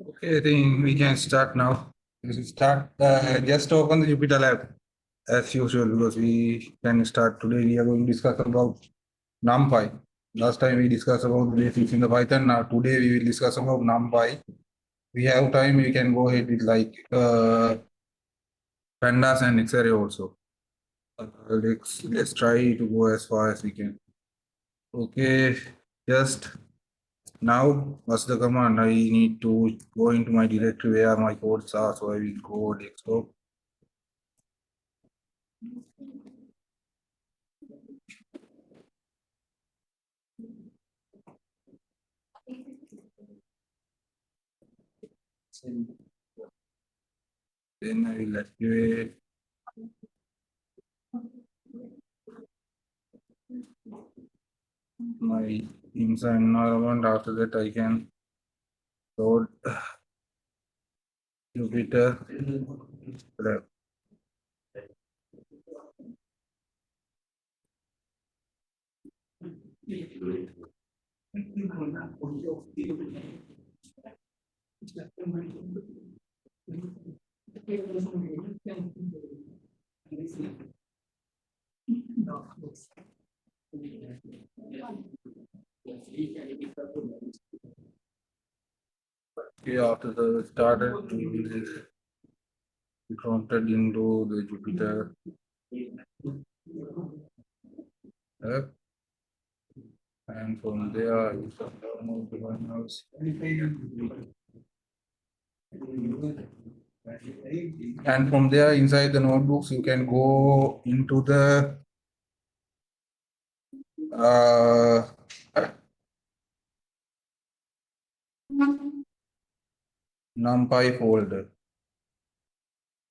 Okay, I think we can start now. We should start. Just open the Jupyter Lab as usual because we can start today. We are going to discuss about NumPy. Last time we discussed about the basics in the Python. Now today we will discuss about NumPy. We have time. We can go ahead with like pandas and X-array also. Let's try to go as far as we can. Okay, just now what's the command? I need to go into my directory where my codes are, so I will go desktop. Then I will activate my IMSA environment. After that, I can load Jupyter Lab. Okay, after the started, we will counted into the Jupyter app, and from there you can download the files. And from there, inside the notebooks, you can go into the NumPy folder.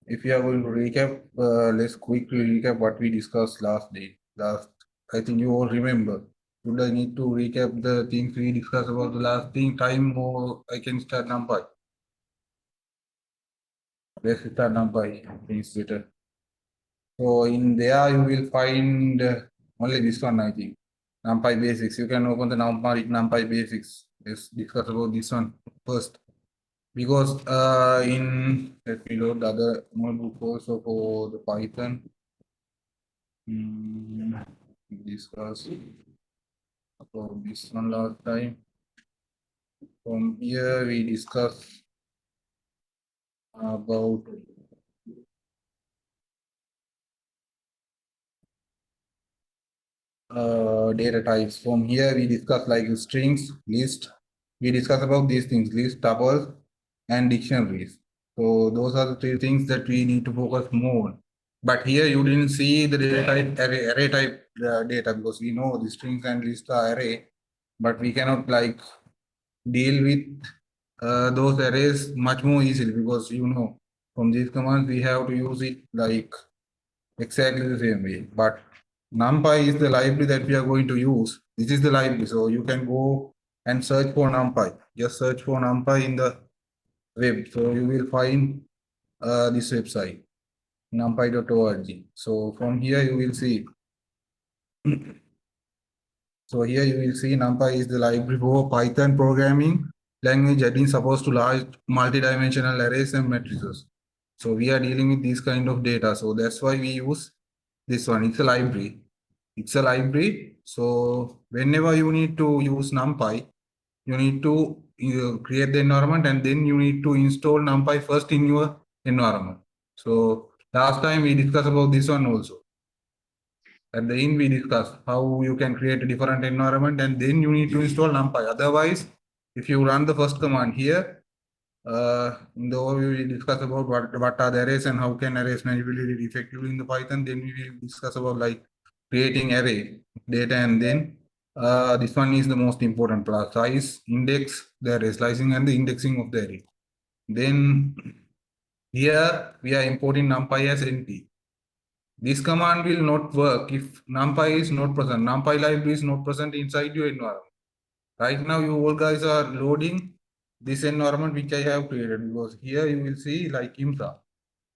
If you are going to recap, let's quickly recap what we discussed last day. I think you all remember. Should I need to recap the things we discussed about the last thing time, or I can start NumPy? Let's start NumPy. It's better. So in there you will find only this one, I think. NumPy basics. You can open the NumPy basics. Let's discuss about this one first. Because let me load the other notebook also for the Python. Discuss about this one last time. From here we discuss about data types. From here we discuss like strings, list. We discuss about these things: list, tuples, and dictionaries. So those are the three things that we need to focus more on. But here you didn't see the data type, array type data, because we know the strings and list are array, but we cannot like deal with those arrays much more easily, because from these commands we have to use it like exactly the same way. But NumPy is the library that we are going to use. This is the library, so you can go and search for NumPy. Just search for NumPy in the web, so you will find this website, numpy.org. So from here you will see. So here you will see NumPy is the library for Python programming language that is supposed to large multidimensional arrays and matrices. So we are dealing with this kind of data. So that's why we use this one. It's a library. It's a library. So whenever you need to use NumPy, you need to create the environment, and then you need to install NumPy first in your environment. So last time we discussed about this one also. At the end, we discussed how you can create a different environment, and then you need to install NumPy. Otherwise, if you run the first command here, in the overview, we discuss about what are the arrays and how can arrays manipulated effectively in the Python. Then we will discuss about like creating array data, and then this one is the most important part: size, index, the array slicing, and the indexing of the array. Then here we are importing NumPy as NP. This command will not work if NumPy is not present. NumPy library is not present inside your environment. Right now, you all guys are loading this environment which I have created, because here you will see like IMSA.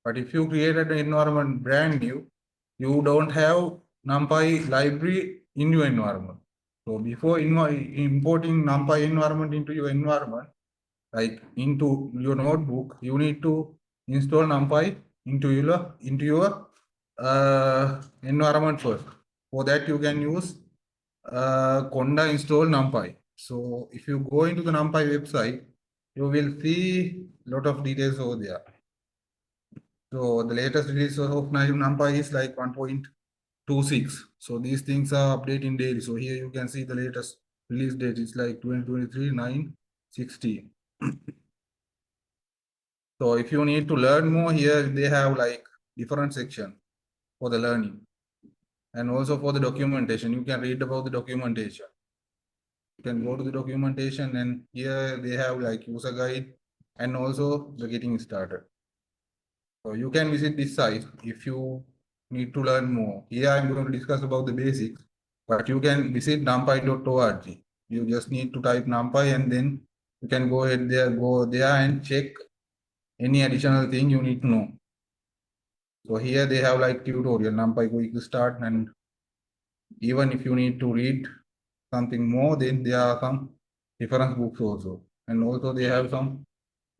But if you created an environment brand new, you don't have NumPy library in your environment. So before importing NumPy environment into your environment, like into your notebook, you need to install NumPy into your environment first. For that, you can use Conda install NumPy. So if you go into the NumPy website, you will see a lot of details over there. So the latest release of NumPy is like 1.26. So these things are updating daily. So here you can see the latest release date. It's like 2023 9/16. So if you need to learn more, here they have like different section for the learning, and also for the documentation. You can read about the documentation. You can go to the documentation, and here they have like user guide and also the getting started. So you can visit this site if you need to learn more. Here I'm going to discuss about the basics, but you can visit numpy.org. You just need to type NumPy, and then you can go there and check any additional thing you need to know. So here they have like tutorial, NumPy quick start, and even if you need to read something more, then there are some reference books also. And also they have some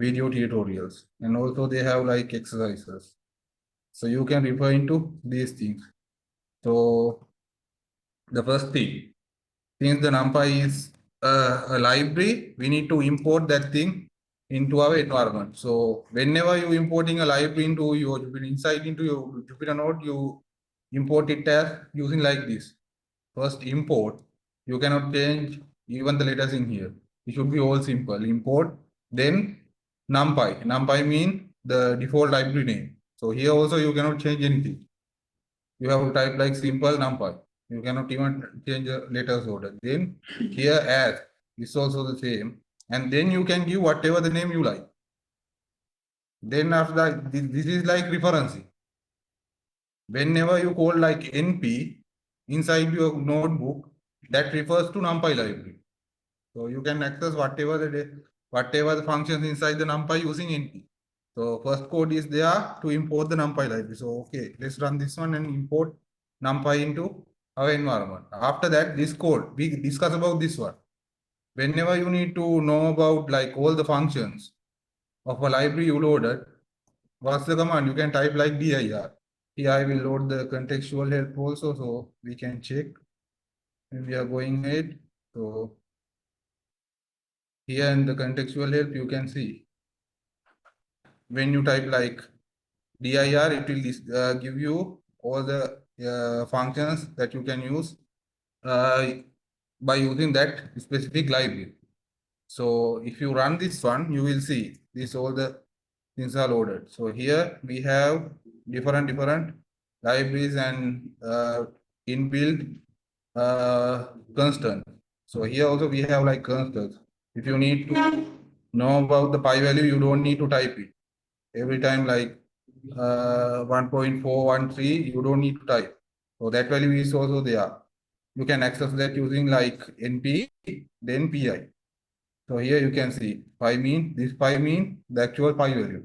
video tutorials, and also they have like exercises. So you can refer into these things. So the first thing, since the NumPy is a library, we need to import that thing into our environment. So whenever you importing a library into your Jupyter Insight into your Jupyter node, you import it as using like this. First import, you cannot change even the letters in here. It should be all simple. Import, then NumPy. NumPy mean the default library name. So here also you cannot change anything. You have to type like simple NumPy. You cannot even change the letters order. Then here as is also the same. And then you can give whatever the name you like. Then after that, this is like referencing. Whenever you call like np inside your notebook, that refers to NumPy library. So you can access whatever the functions inside the NumPy using np. So first code is there to import the NumPy library. So okay, let's run this one and import NumPy into our environment. After that, this code, we discuss about this one. Whenever you need to know about like all the functions of a library you loaded, what's the command? You can type like dir. Here I will load the contextual help also, so we can check when we are going ahead. So here in the contextual help, you can see when you type like dir, it will give you all the functions that you can use uh, by using that specific library. So if you run this one, you will see this all the things are loaded. So here we have different libraries and inbuilt constant. So here also we have like constants. If you need to know about the pi value, you don't need to type it. Every time like 1.413, you don't need to type. So that value is also there. You can access that using like np, then pi. So here you can see pi mean, this pi mean the actual pi value.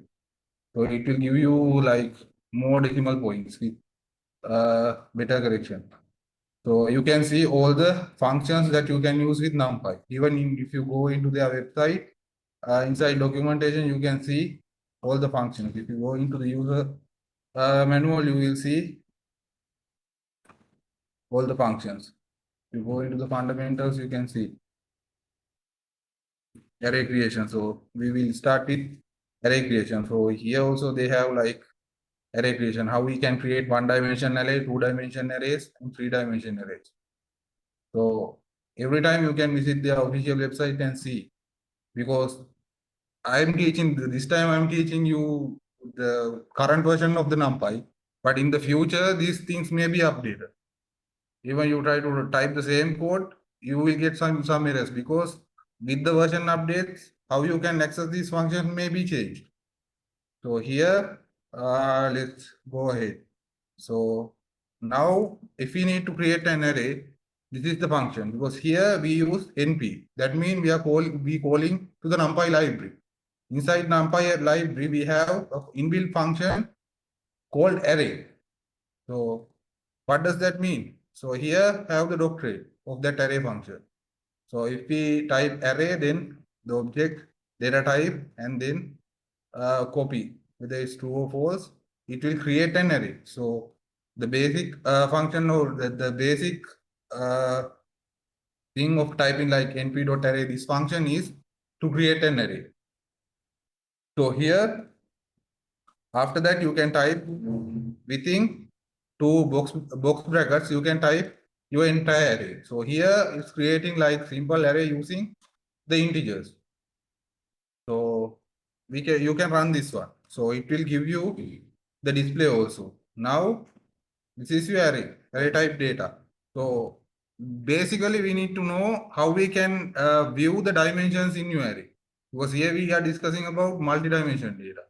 So it will give you like more decimal points with better correction. So you can see all the functions that you can use with NumPy. Even if you go into their website, inside documentation, you can see all the functions. If you go into the user manual, you will see all the functions. If you go into the fundamentals, you can see array creation. So we will start with array creation. So here also they have like array creation, how we can create one-dimension array, two-dimension arrays, and three-dimension arrays. So every time you can visit their official website and see, because I am teaching this time, I am teaching you the current version of the NumPy, but in the future these things may be updated. Even you try to type the same code, you will get some errors, because with the version updates, how you can access these functions may be changed. So here, let's go ahead. So now if we need to create an array, this is the function, because here we use np. That means we are calling to the NumPy library. Inside NumPy library, we have an inbuilt function called array. So what does that mean? So here have the doctrine of that array function. So if we type array, then the object data type, and then copy, whether it's true or false, it will create an array. So the basic function, or the basic uh, thing of typing like np.array, this function is to create an array. So here, after that, you can type within two box brackets, you can type your entire array. So here it's creating like simple array using the integers. So you can run this one. So it will give you the display also. Now this is your array type data. So basically we need to know how we can view the dimensions in your array, because here we are discussing about multi-dimension data.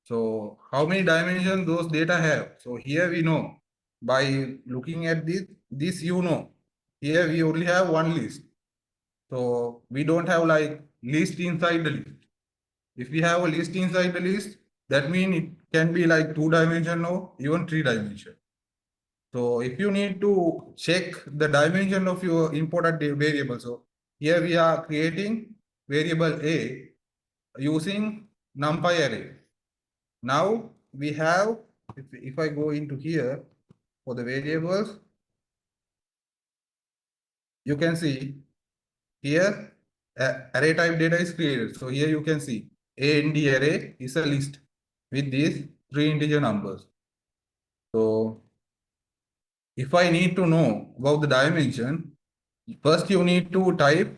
So how many dimensions those data have? So here we know by looking at this you know. Here we only have one list. So we don't have like list inside the list. If we have a list inside the list, that means it can be like 2-dimension or even 3-dimension. So if you need to check the dimension of your imported variable, so here we are creating variable A using NumPy array. Now we have, if I go into here for the variables, you can see here array type data is created. So here you can see ndarray is a list with these 3 integer numbers. So if I need to know about the dimension, first you need to type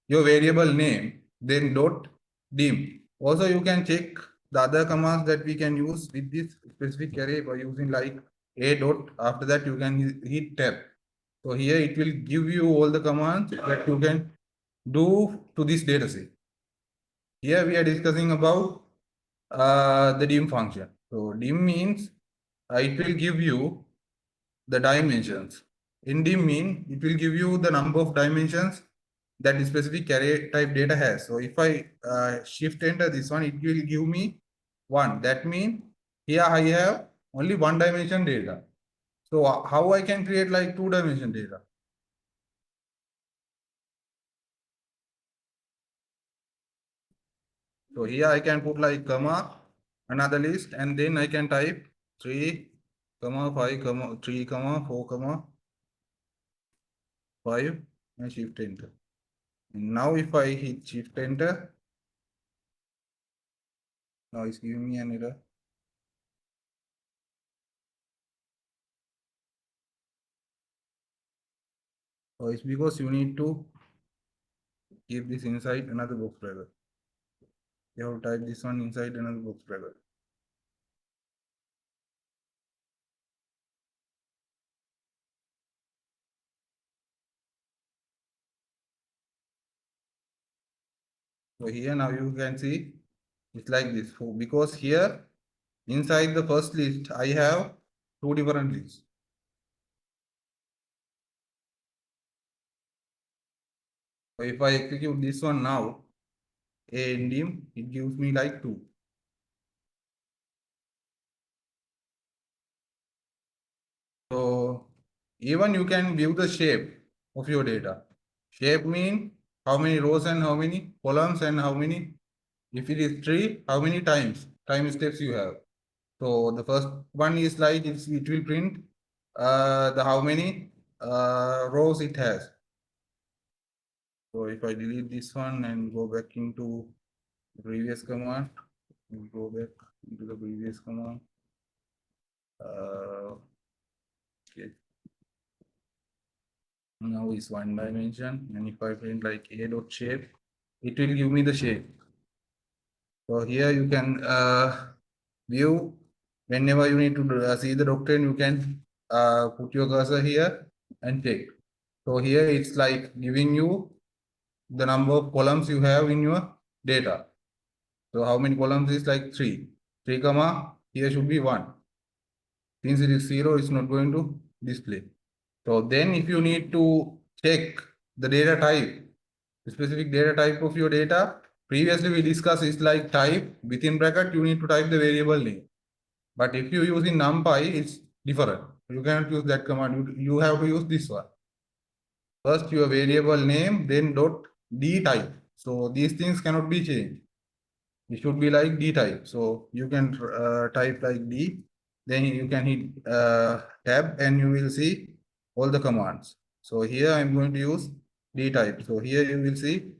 your variable name, then dot dim. Also, you can check the other commands that we can use with this specific array by using like a dot. After that, you can hit tab. So here it will give you all the commands that you can do to this data set. Here we are discussing about the dim function. So dim means it will give you the dimensions. Ndim mean it will give you the number of dimensions that the specific array type data has. So if I shift enter this one, it will give me 1. That means here I have only 1 dimension data. So how I can create like 2 dimension data? So here I can put like comma, another list, and then I can type 3, comma 5, comma 3, comma 4, comma 5, and shift enter. And now if I hit shift enter, now it's giving me an error. So it's because you need to keep this inside another box bracket. You have to type this one inside another box bracket. So here now you can see it's like this. So because here inside the first list I have 2 different lists. So if I execute this one now, a ndim, it gives me like 2. So even you can view the shape of your data. Shape mean how many rows and how many columns and how many, if it is 3, how many time steps you have. So the first one is like it will print the how many rows it has. So if I delete this one and go back into the previous command, we'll go back into the previous command. Okay. Now is 1 dimension, and if I print like a dot shape, it will give me the shape. So here you can view whenever you need to see the doctrine, you can put your cursor here and check. So here it's like giving you the number of columns you have in your data. So how many columns is like 3. 3 comma, here should be 1. Since it is 0, it's not going to display. So then if you need to check the data type, the specific data type of your data, previously we discussed is like type, within bracket, you need to type the variable name. But if you use in NumPy, it's different. You cannot use that command. You have to use this one. First your variable name, then dot dtype. So these things cannot be changed. It should be like dtype. So you can type like d, then you can hit tab and you will see all the commands. So here I'm going to use dtype. So here you will see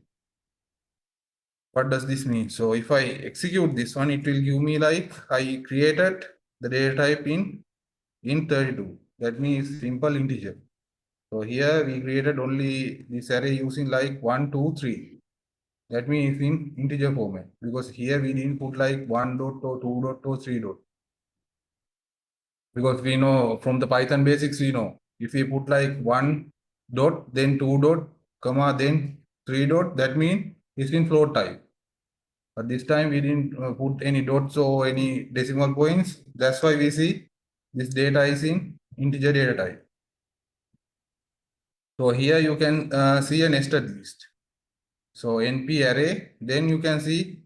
what does this mean. So if I execute this one, it will give me like I created the data type in 32. That means simple integer. So here we created only this array using like 1, 2, 3. That means in integer format, because here we didn't put like 1 dot or 2 dot or 3 dot. Because we know from the Python basics, we know if we put like 1 dot, then 2 dot, comma, then 3 dot, that means it's in float type. But this time we didn't put any dots or any decimal points. That's why we see this data is in integer data type. So here you can see a nested list. So np.array, then you can see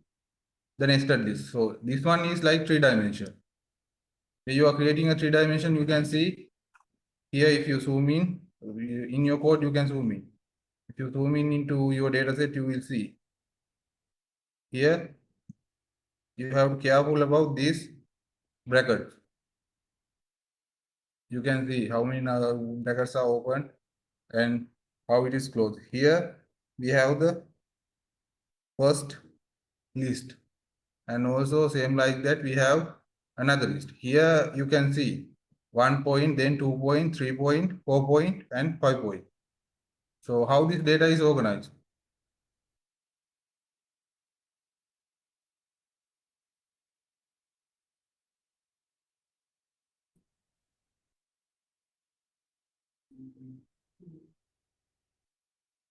the nested list. So this one is like 3 dimension. When you are creating a 3 dimension, you can see here if you zoom in your code, you can zoom in. If you zoom in into your data set, you will see here you have to be careful about this bracket. You can see how many brackets are open and how it is closed. Here we have the first list, and also same like that we have another list. Here you can see 1 point, then 2 point, 3 point, 4 point, and 5 point. So how this data is organized?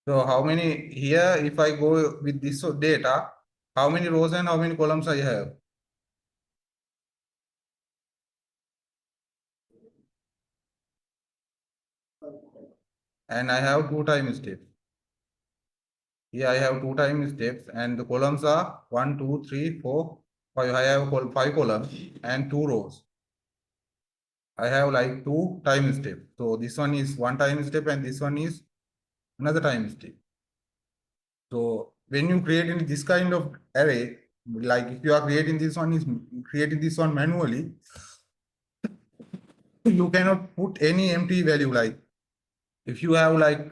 So how many here, if I go with this data, how many rows and how many columns I have? And I have two time steps. Here I have two time steps and the columns are 1, 2, 3, 4, 5. I have five columns and two rows. I have like two time steps. So this one is one time step and this one is another time step. So when you create in this kind of array, like if you are creating this one manually, you cannot put any empty value. Like if you have like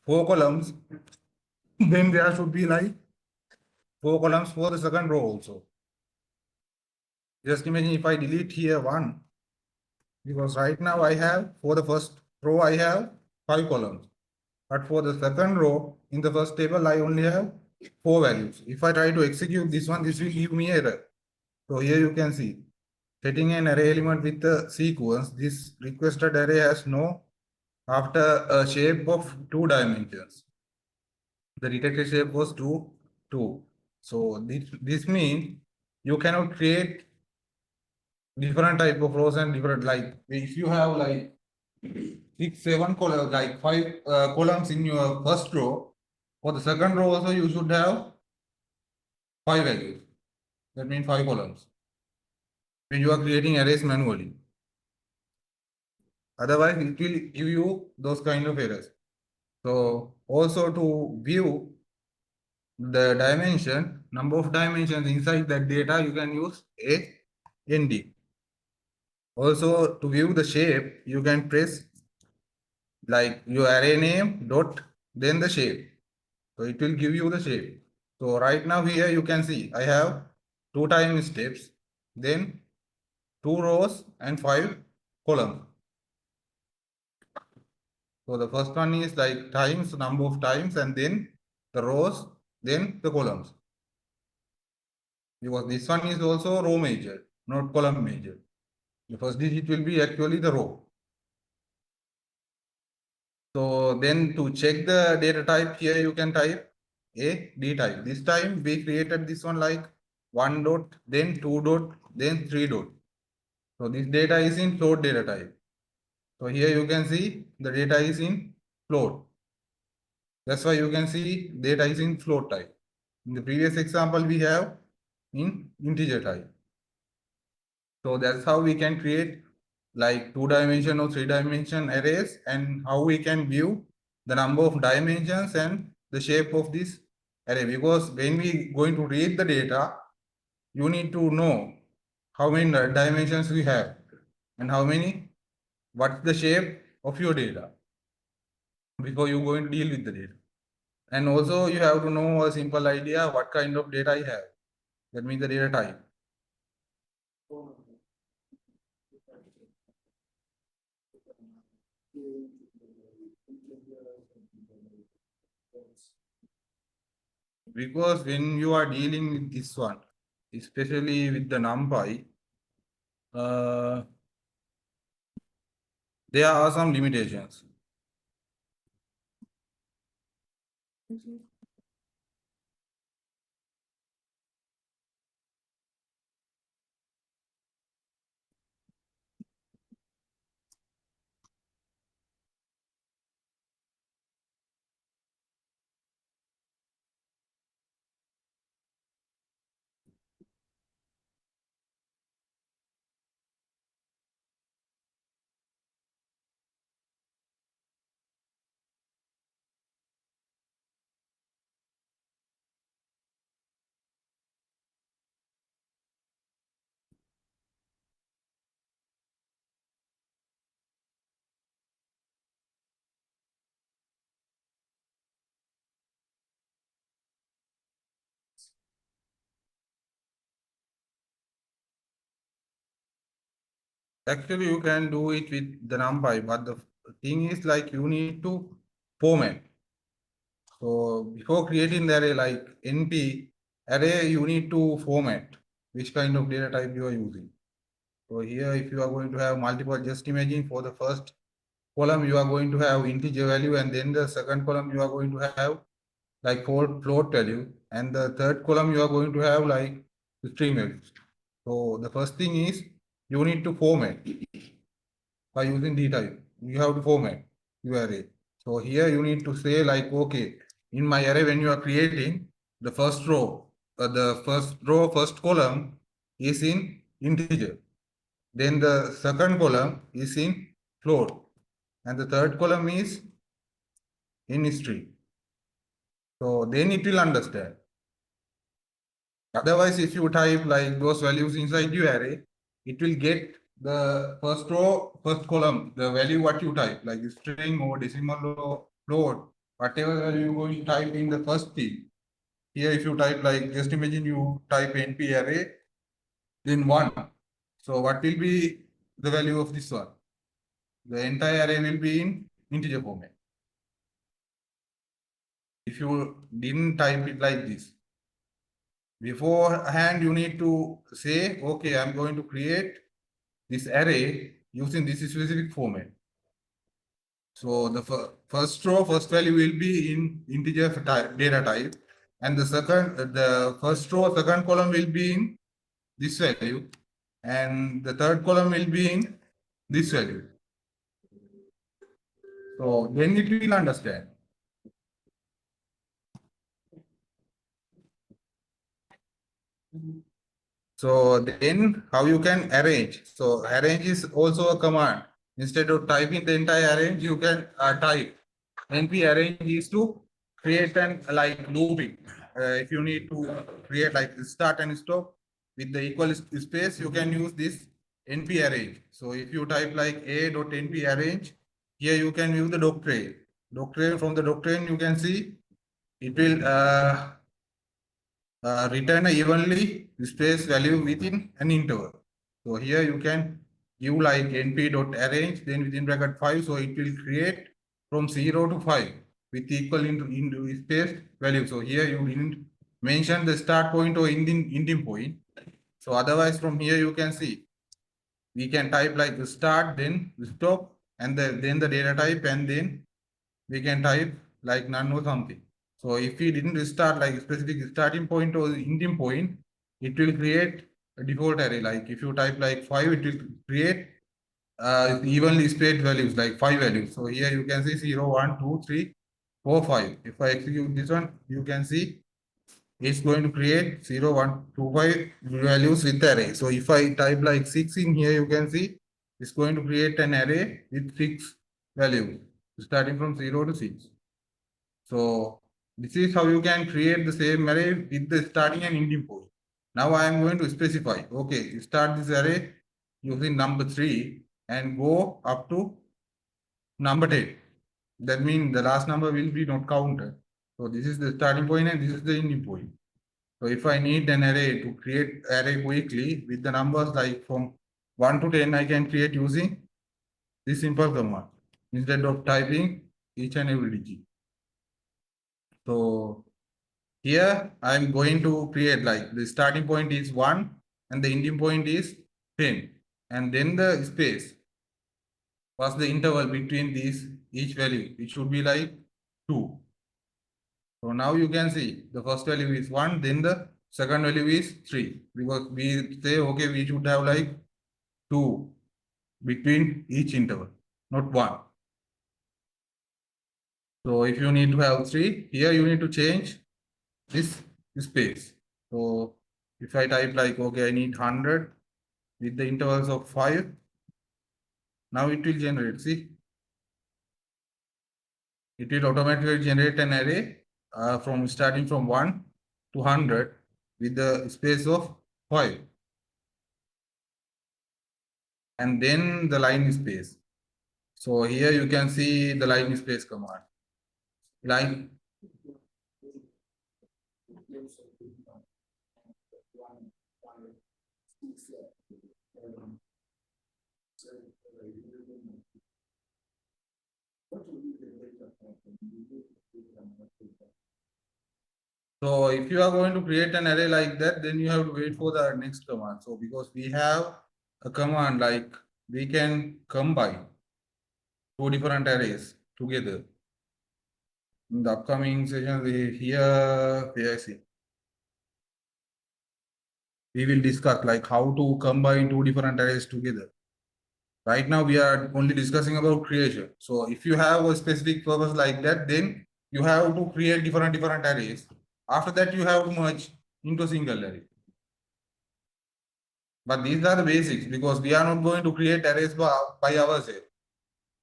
four columns, then there should be like four columns for the second row also. Just imagine if I delete here one, because right now I have for the first row I have five columns, but for the second row in the first table I only have four values. If I try to execute this one, this will give me error. So here you can see setting an array element with the sequence. This requested array has no after a shape of two dimensions. The detected shape was 2, 2. So this means you cannot create different type of rows and different, like if you have like 6, 7 columns, like 5 columns in your first row, for the second row also you should have 5 values. That means 5 columns when you are creating arrays manually. Otherwise it will give you those kind of errors. So also to view the dimension, number of dimensions inside that data, you can use a ND. Also to view the shape, you can press like your array name dot then the shape. So it will give you the shape. So right now here you can see I have two time steps, then two rows and five columns. So the first one is like times, number of times, and then the rows, then the columns. Because this one is also row major, not column major. The first digit will be actually the row. So then to check the data type here, you can type a d type. This time we created this one like 1 dot, then 2 dot, then 3 dot. So this data is in float data type. So here you can see the data is in float. That's why you can see data is in float type. In the previous example, we have in integer type. So that's how we can create like 2-dimension or 3-dimension arrays, and how we can view the number of dimensions and the shape of this array. Because when we going to read the data, you need to know how many dimensions we have and what's the shape of your data before you going to deal with the data. And also you have to know a simple idea what kind of data I have. That means the data type. Because when you are dealing with this one, especially with the NumPy, uh, there are some limitations. Actually, you can do it with the NumPy, but the thing is like you need to format. So before creating the array like np array, you need to format which kind of data type you are using. So here, if you are going to have multiple, just imagine for the first column you are going to have integer value, and then the second column you are going to have like float value, and the third column you are going to have like string values. So the first thing is you need to format by using dtype. You have to format your array. So here you need to say like, okay, in my array when you are creating the first row, first column is in integer. Then the second column is in float, and the third column is in string. So then it will understand. Otherwise, if you type like those values inside your array, it will get the first row, first column, the value what you type, like string or decimal or float, whatever value you're going to type in the first thing. Here, if you type like, just imagine you type np array, then 1. So what will be the value of this one? The entire array will be in integer format. If you didn't type it like this, beforehand you need to say, okay, I'm going to create this array using this specific format. So the first row, first value will be in integer data type, and the first row, second column will be in this value, and the third column will be in this value. So then it will understand. So then how you can arrange? So arrange is also a command. Instead of typing the entire arrange, you can type np.arrange is to create an like looping. If you need to create like start and stop with the equal space, you can use this np.arrange. So if you type like a.np.arrange, here you can use the doctrine. Doctrine, from the doctrine you can see it will return a evenly spaced value within an interval. So here you can give like np.arange, then within bracket 5, so it will create from 0 to 5 with equal into spaced value. So here you didn't mention the start point or ending point. So otherwise from here you can see we can type like the start, then stop, and then the data type, and then we can type like none or something. So if we didn't start like specific starting point or ending point, it will create a default array. Like if you type like 5, it will create evenly spaced values like 5 values. So here you can see 0, 1, 2, 3, 4, 5. If I execute this one, you can see it's going to create 0, 1, 2, 5 values with the array. So if I type like 6 in here, you can see it's going to create an array with 6 values starting from 0 to 6. So this is how you can create the same array with the starting and ending point. Now I am going to specify, okay, start this array using number 3 and go up to number 10. That means the last number will be not counted. So this is the starting point and this is the ending point. So if I need an array to create array quickly with the numbers like from 1 to 10, I can create using this simple command instead of typing each and every digit. So here I'm going to create like the starting point is 1 and the ending point is 10. And then the space was the interval between these each value. It should be like 2. So now you can see the first value is 1, then the second value is 3. Because we say, okay, we should have like 2 between each interval, not 1. So if you need to have 3, here you need to change this space. So if I type like, okay, I need 100 with the intervals of 5, now it will generate, see, it will automatically generate an array from starting from 1 to 100 with the space of 5. And then the line space. So here you can see the line space command. Line. So if you are going to create an array like that, then you have to wait for the next command. So because we have a command like we can combine two different arrays together. In the upcoming session, here I see. We will discuss like how to combine two different arrays together. Right now we are only discussing about creation. So if you have a specific purpose like that, then you have to create different arrays. After that, you have to merge into single array. But these are the basics because we are not going to create arrays by ourselves.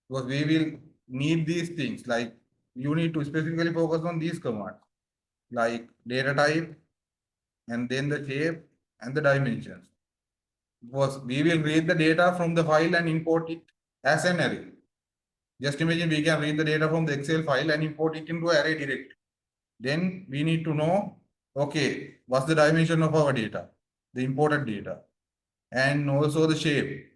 Because we will need these things like you need to specifically focus on these commands like data type and then the shape and the dimensions. Because we will read the data from the file and import it as an array. Just imagine we can read the data from the Excel file and import it into array directly. Then we need to know, okay, what's the dimension of our data, the imported data, and also the shape,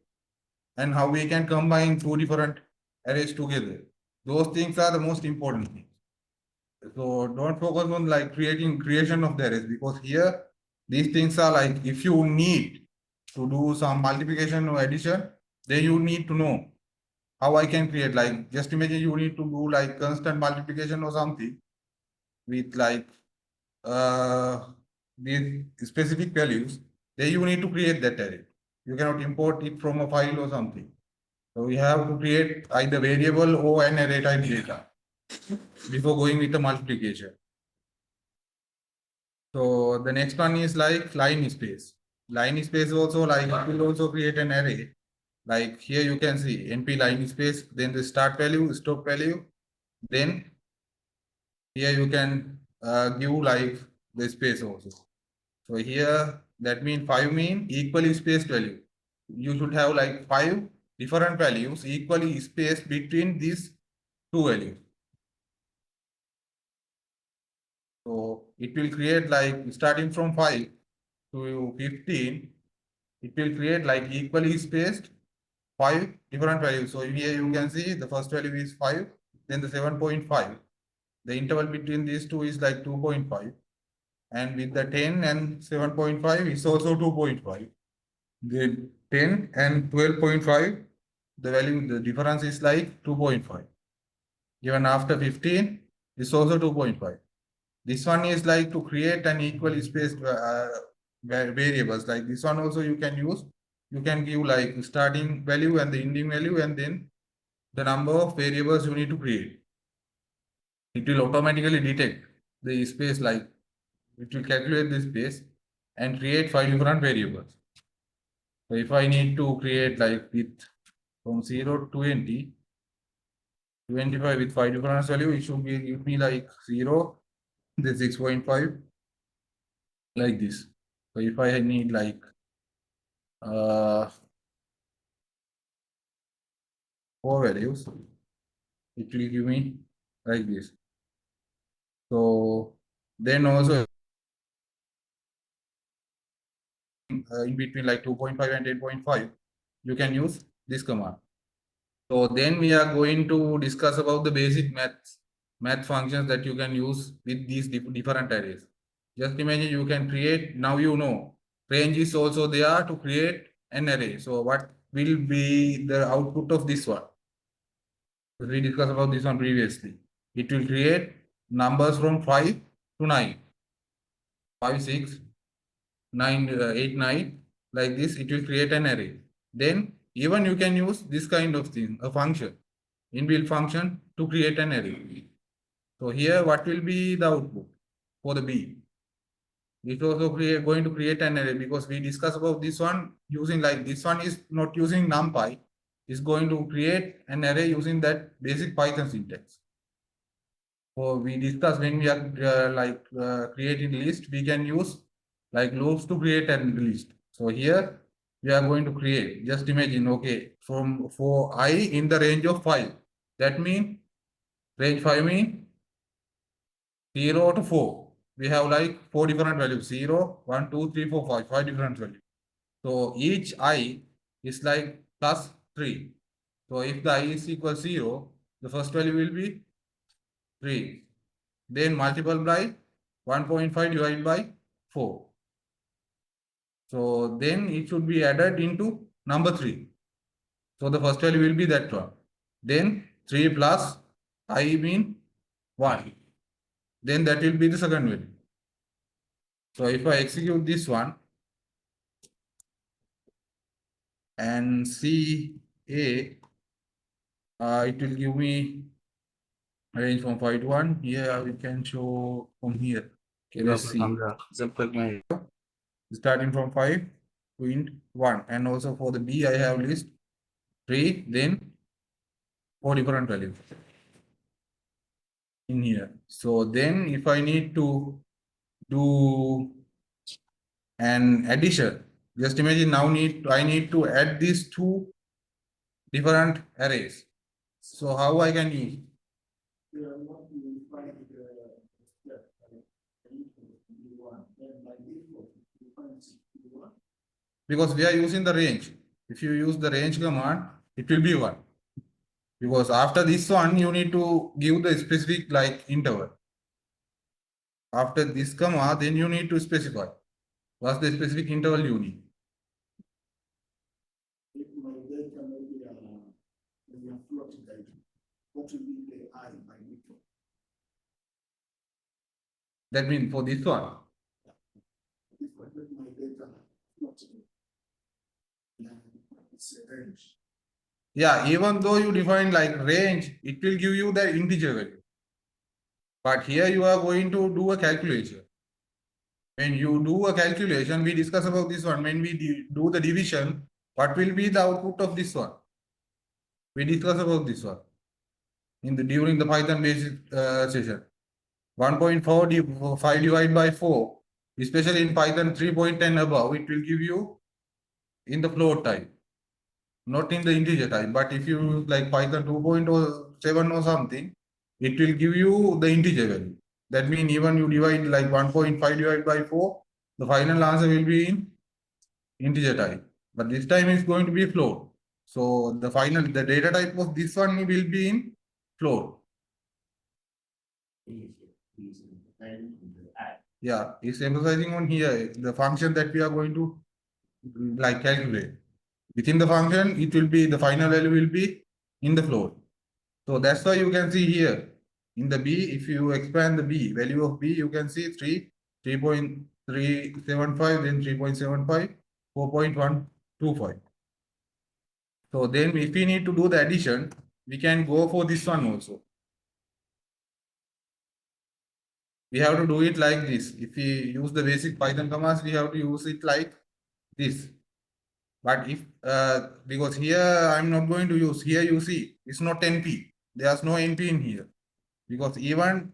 and how we can combine two different arrays together. Those things are the most important things. So don't focus on like creation of the arrays because here these things are like if you need to do some multiplication or addition, then you need to know how I can create. Like just imagine you need to do like constant multiplication or something with like these specific values, then you need to create that array. You cannot import it from a file or something. So we have to create either variable or an array type data before going with the multiplication. So the next one is like line space. Line space also like it will also create an array. Like here you can see np line space, then the start value, stop value, then here you can give like the space also. So here that means 5 mean equally spaced value. You should have like 5 different values equally spaced between these two values. So it will create like starting from 5 to 15, it will create like equally spaced 5 different values. So here you can see the first value is 5, then the 7.5. The interval between these two is like 2.5. And with the 10 and 7.5 is also 2.5. The 10 and 12.5, the value, the difference is like 2.5. Even after 15, is also 2.5. This one is like to create an equally spaced variables. Like this one also you can use. You can give like starting value and the ending value and then the number of variables you need to create. It will automatically detect the space, like it will calculate the space and create 5 different variables. So if I need to create like with from 0 to 20, 25 with 5 different value, it should be give me like 0, then 6.5, like this. So if I need like uh 4 values, it will give me like this. So then also in between like 2.5 and 8.5, you can use this command. So then we are going to discuss about the basic math functions that you can use with these different arrays. Just imagine you can create, now you know, range is also there to create an array. So what will be the output of this one? We discussed about this one previously. It will create numbers from 5 to 9. 5, 6, 9, 8, 9. Like this, it will create an array. Then even you can use this kind of thing, a function, inbuilt function to create an array. So here, what will be the output for the B? It also going to create an array because we discussed about this one using like this one is not using NumPy. Is going to create an array using that basic Python syntax. So we discussed when we are creating list, we can use like loops to create a list. So here we are going to create. Just imagine, okay, from for I in the range of 5. That means range 5 means 0 to 4. We have like 4 different values: 0, 1, 2, 3, 4, 5, 5 different values. So each I is like plus 3. So if the I is equal 0, the first value will be 3. Then multiply by 1.5 divided by 4. So then it should be added into number 3. So the first value will be that one. Then 3 plus I mean 1. Then that will be the second value. So if I execute this one and see A, it will give me range from 5 to 1. Here we can show from here. Okay, let's see. Starting from 5.1. And also for the B, I have list 3, then 4 different values in here. So then if I need to do an addition, just imagine now I need to add these two different arrays. So how I can use? Because we are using the range. If you use the range command, it will be 1. Because after this one, you need to give the specific like interval. After this comma, then you need to specify what's the specific interval you need. That means for this one. Yeah, even though you define like range, it will give you the integer value. But here you are going to do a calculation. When you do a calculation, we discuss about this one. When we do the division, what will be the output of this one? We discuss about this one during the Python basic session. 1.5 divided by 4, especially in Python 3.10 above, it will give you in the float type, not in the integer type. But if you use like Python 2.7 or something, it will give you the integer value. That means even you divide like 1.5 divided by 4, the final answer will be in integer type. But this time it's going to be float. So the data type of this one will be in float. Yeah, it's emphasizing on here the function that we are going to like calculate. Within the function, it will be the final value will be in the float. So that's why you can see here in the B, if you expand the B, value of B, you can see 3.375, then 3.75, 4.125. So then if we need to do the addition, we can go for this one also. We have to do it like this. If we use the basic Python commands, we have to use it like this. But if because here I'm not going to use, here you see it's not NP. There's no NP in here. Because even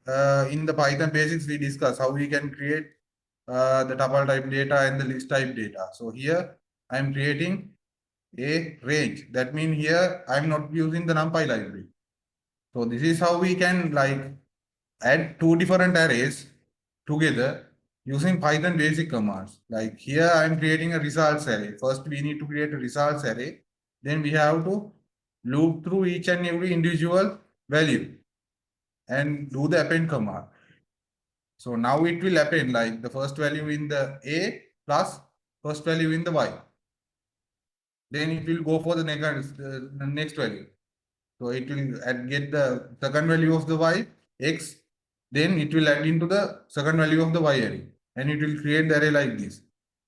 in the Python basics, we discuss how we can create the tuple type data and the list type data. So here I'm creating a range. That means here I'm not using the NumPy library. So this is how we can like add two different arrays together using Python basic commands. Like here I'm creating a results array. First we need to create a results array. Then we have to loop through each and every individual value and do the append command. So now it will append like the first value in the A plus first value in the Y. Then it will go for the next value. So it will get the second value of the Y, X, then it will add into the second value of the Y array and it will create the array like this.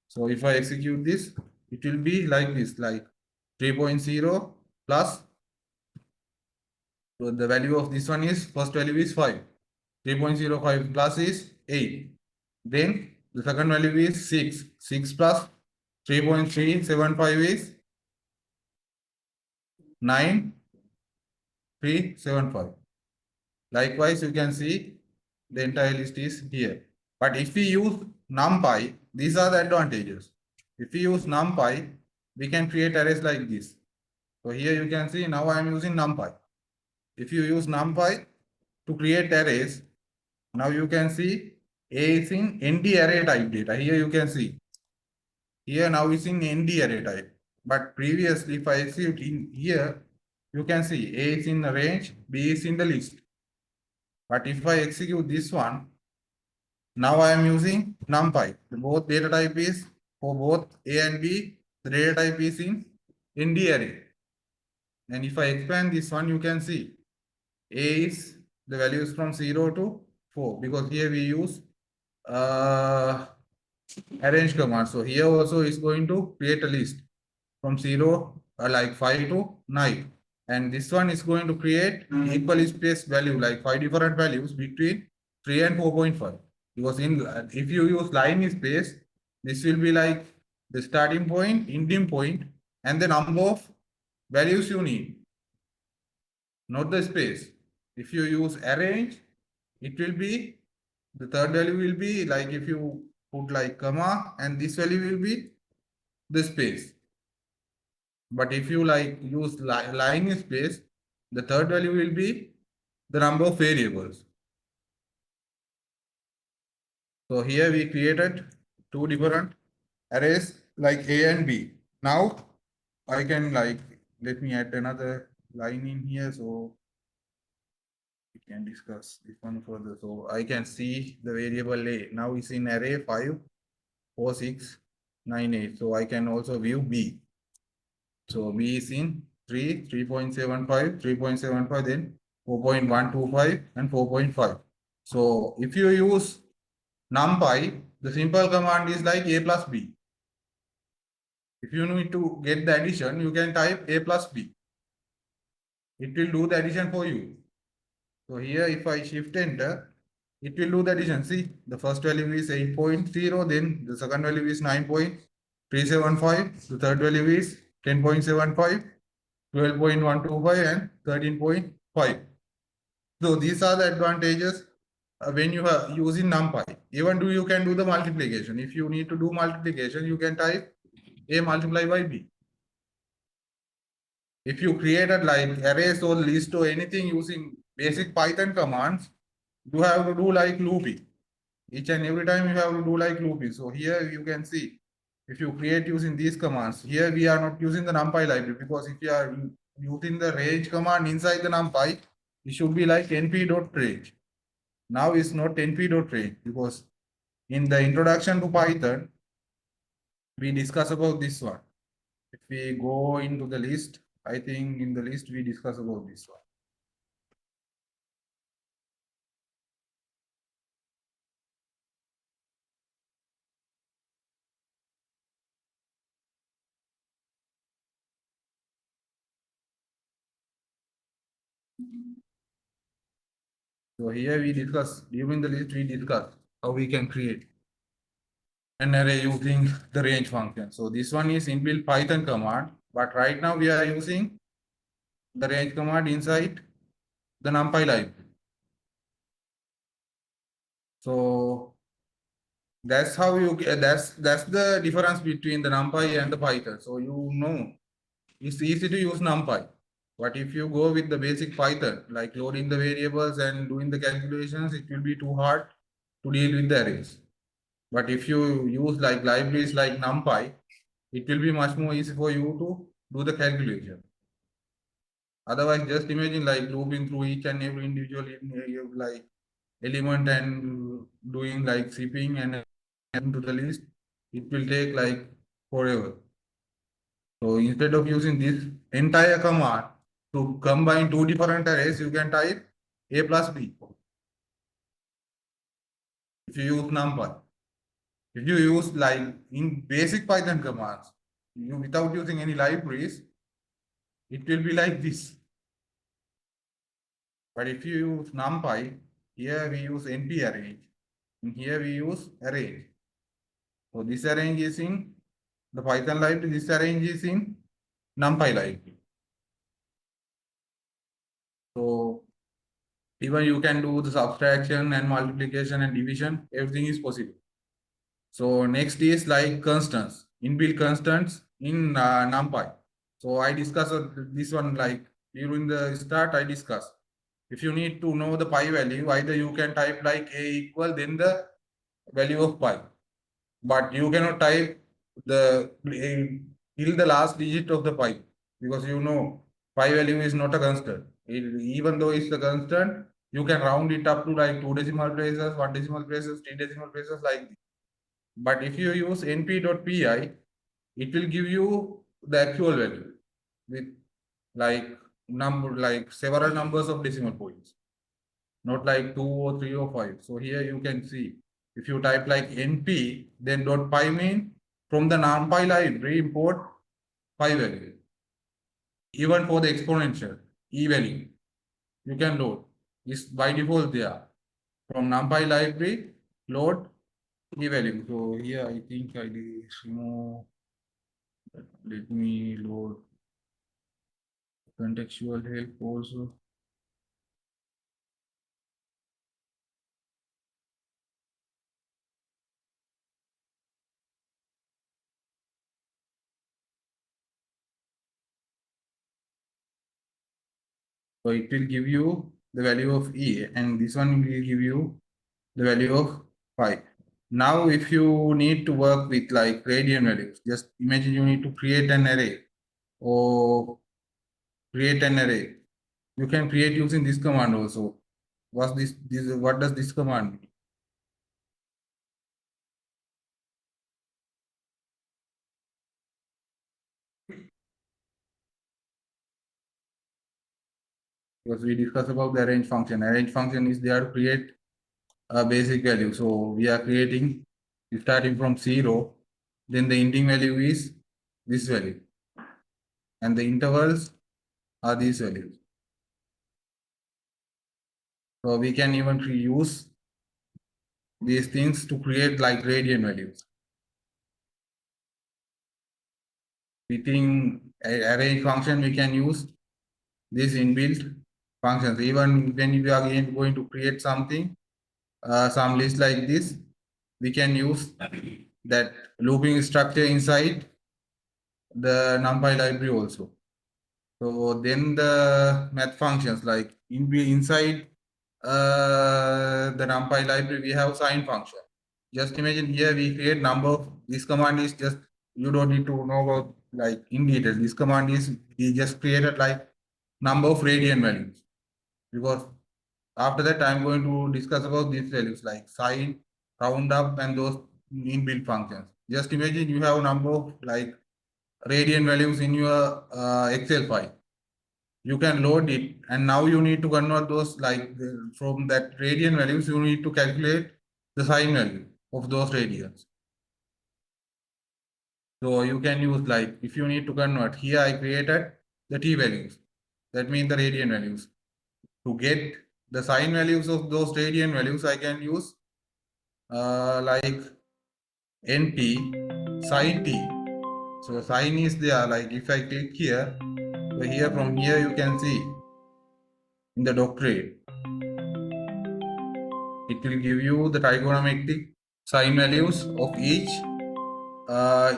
So if I execute this, it will be like this, like 3.0 plus, so the value of this one is, first value is 5. 3.05 plus is 8. Then the second value is 6. 6 plus 3.375 is 9.375. Likewise, you can see the entire list is here. But if we use NumPy, these are the advantages. If we use NumPy, we can create arrays like this. So here you can see now I am using NumPy. If you use NumPy to create arrays, now you can see A is in ndarray type data. Here you can see. Here now is in ndarray type. But previously, if I execute in here, you can see A is in the range, B is in the list. But if I execute this one, now I am using NumPy. Both data type is for both A and B. The data type is in ndarray. And if I expand this one, you can see A is the values from 0 to 4 because here we use uh, arrange command. So here also is going to create a list from 0 like 5 to 9. And this one is going to create equal space value like 5 different values between 3 and 4.5. Because if you use line space, this will be like the starting point, ndim point, and the number of values you need, not the space. If you use arrange, it will be the third value will be like if you put like comma, and this value will be the space. But if you like use line space, the third value will be the number of variables. So here we created two different arrays like A and B. Now I can like, let me add another line in here so we can discuss this one further. So I can see the variable A. Now it's in array 5, 4, 6, 9, 8. So I can also view B. So B is in 3, 3.75, 3.75, then 4.125 and 4.5. So if you use NumPy, the simple command is like A plus B. If you need to get the addition, you can type A plus B. It will do the addition for you. So here if I shift enter, it will do the addition. See, the first value is 8.0, then the second value is 9.375, the third value is 10.75, 12.125 and 13.5. So these are the advantages when you are using NumPy. Even though you can do the multiplication. If you need to do multiplication, you can type A multiplied by B. If you created like arrays or list or anything using basic Python commands, you have to do like looping. Each and every time you have to do like looping. So here you can see if you create using these commands, here we are not using the NumPy library because if you are using the range command inside the NumPy, it should be like np.range. Now it's not np.range because in the introduction to Python, we discuss about this one. If we go into the list, I think in the list we discuss about this one. So here we discuss, during the list we discuss how we can create an array using the range function. So this one is inbuilt Python command, but right now we are using the range command inside the NumPy library. So that's how you that's the difference between the NumPy and the Python. So you know it's easy to use NumPy. But if you go with the basic Python, like loading the variables and doing the calculations, it will be too hard to deal with the arrays. But if you use like libraries like NumPy, it will be much more easy for you to do the calculation. Otherwise, just imagine like looping through each and every individual like element and doing like shipping and adding to the list. It will take like forever. So instead of using this entire command to combine two different arrays, you can type A plus B. If you use NumPy. If you use like in basic Python commands, you without using any libraries, it will be like this. But if you use NumPy, here we use np.arange, and here we use arrange. So this arrange is in the Python library, this arrange is in NumPy library. So even you can do the subtraction and multiplication and division, everything is possible. So next is like constants, inbuilt constants in NumPy. So I discussed this one like during the start I discussed. If you need to know the pi value, either you can type like a equal then the value of pi. But you cannot type the till the last digit of the pi, because you know pi value is not a constant. Even though it's a constant, you can round it up to like 2 decimal places, 1 decimal places, 3 decimal places like this. But if you use np.pi, it will give you the actual value with like several numbers of decimal points, not like 2 or 3 or 5. So here you can see if you type like np, then dot pi mean from the numpy library import pi value. Even for the exponential e value, you can load. Is by default there. From NumPy library, load e value. So here I think I did remove. Let me load contextual help also. So it will give you the value of e, and this one will give you the value of pi. Now, if you need to work with like radian values, just imagine you need to create an array or create an array. You can create using this command also. What does this command mean? Because we discussed about the arrange function. Arrange function is there to create a basic value. So we are creating starting from 0, then the ending value is this value, and the intervals are these values. So we can even use these things to create like radian values. Within arrange function, we can use these inbuilt functions. Even when we are again going to create something, some list like this, we can use that looping structure inside the NumPy library also. So then the math functions like inside the NumPy library, we have sign function. Just imagine here we create number of, this command is just, you don't need to know about like in detail. This command is, we just created like number of radian values, because after that I'm going to discuss about these values like sign, round up, and those inbuilt functions. Just imagine you have a number of like radian values in your Excel file. You can load it, and now you need to convert those like from that radian values, you need to calculate the sign value of those radians. So you can use like, if you need to convert, here I created the t values, that means the radian values. To get the sign values of those radian values, I can use like np sin t. So sign is there, like if I click here, so here from here you can see in the doctorate, it will give you the trigonometric sign values of each